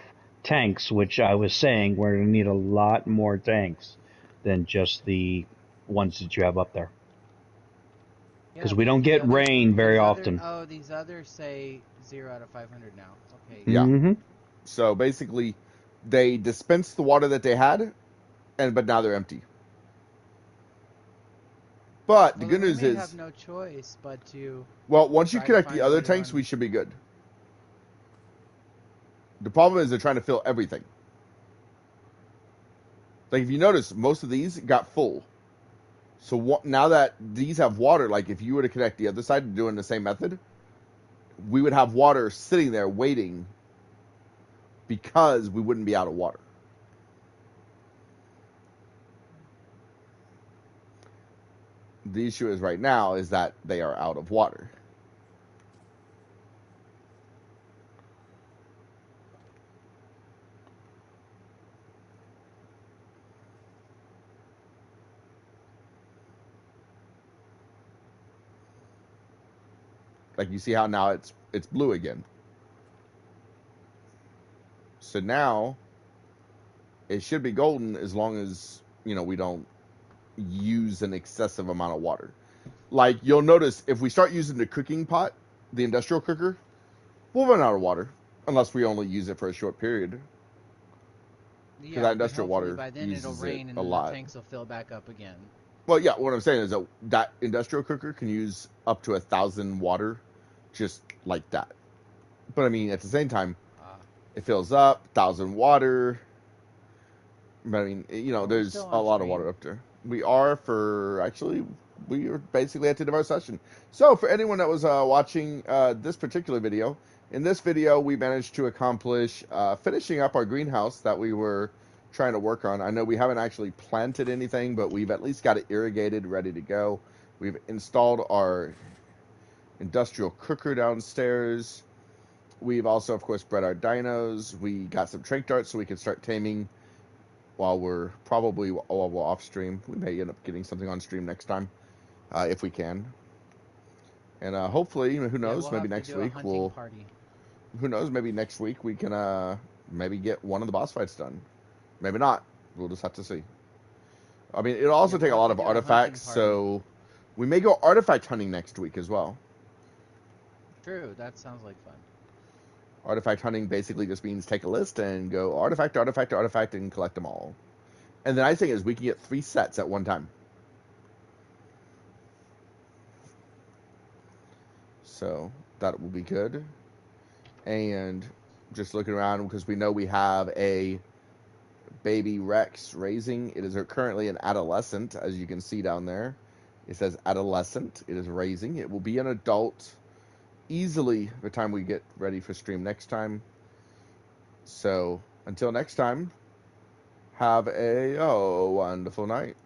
tanks, which I was saying we're going to need a lot more tanks than just the ones that you have up there. Because Yeah, we but don't get rain very often. Oh, these others say 0 out of 500 now. Okay. Yeah. Mm-hmm. So basically, they dispensed the water that they had, but now they're empty. But the Well, good then news we may is, have no choice but to. well, once you try to connect find the a other way to tanks, run. we should be good. The problem is they're trying to fill everything. Like if you notice, most of these got full. So now that these have water, like if you were to connect the other side doing the same method, we would have water sitting there waiting because we wouldn't be out of water. The issue is right now is that they are out of water. Like you see how now it's blue again. So now it should be golden as long as, we don't use an excessive amount of water. Like you'll notice if we start using the cooking pot, the industrial cooker, we'll run out of water unless we only use it for a short period. Yeah, that but industrial hopefully water by then it'll uses rain it and a then the lot. tanks will fill back up again. Well, yeah, what I'm saying is that industrial cooker can use up to 1,000 water just like that. But I mean, at the same time, it fills up, 1,000 water. But I mean, there's a lot of water up there. We are we are basically at the end of our session. So for anyone that was watching this particular video, in this video we managed to accomplish finishing up our greenhouse that we were trying to work on. I know we haven't actually planted anything, but we've at least got it irrigated, ready to go. We've installed our industrial cooker downstairs. We've also, of course, bred our dinos. We got some trank darts so we can start taming while we're off stream. We may end up getting something on stream next time if we can. And hopefully, who knows, we'll maybe have next to do week a hunting party. Who knows, maybe next week we can maybe get one of the boss fights done. Maybe not. We'll just have to see. I mean, it'll also take a lot of artifacts, so we may go artifact hunting next week as well. True, that sounds like fun. Artifact hunting basically just means take a list and go artifact, artifact, artifact, and collect them all. And the nice thing is we can get 3 sets at one time. So that will be good. And just looking around, because we know we have a baby Rex raising. It is currently an adolescent, as you can see down there. It says adolescent. It is raising. It will be an adult easily by the time we get ready for stream next time. So until next time, have a wonderful night.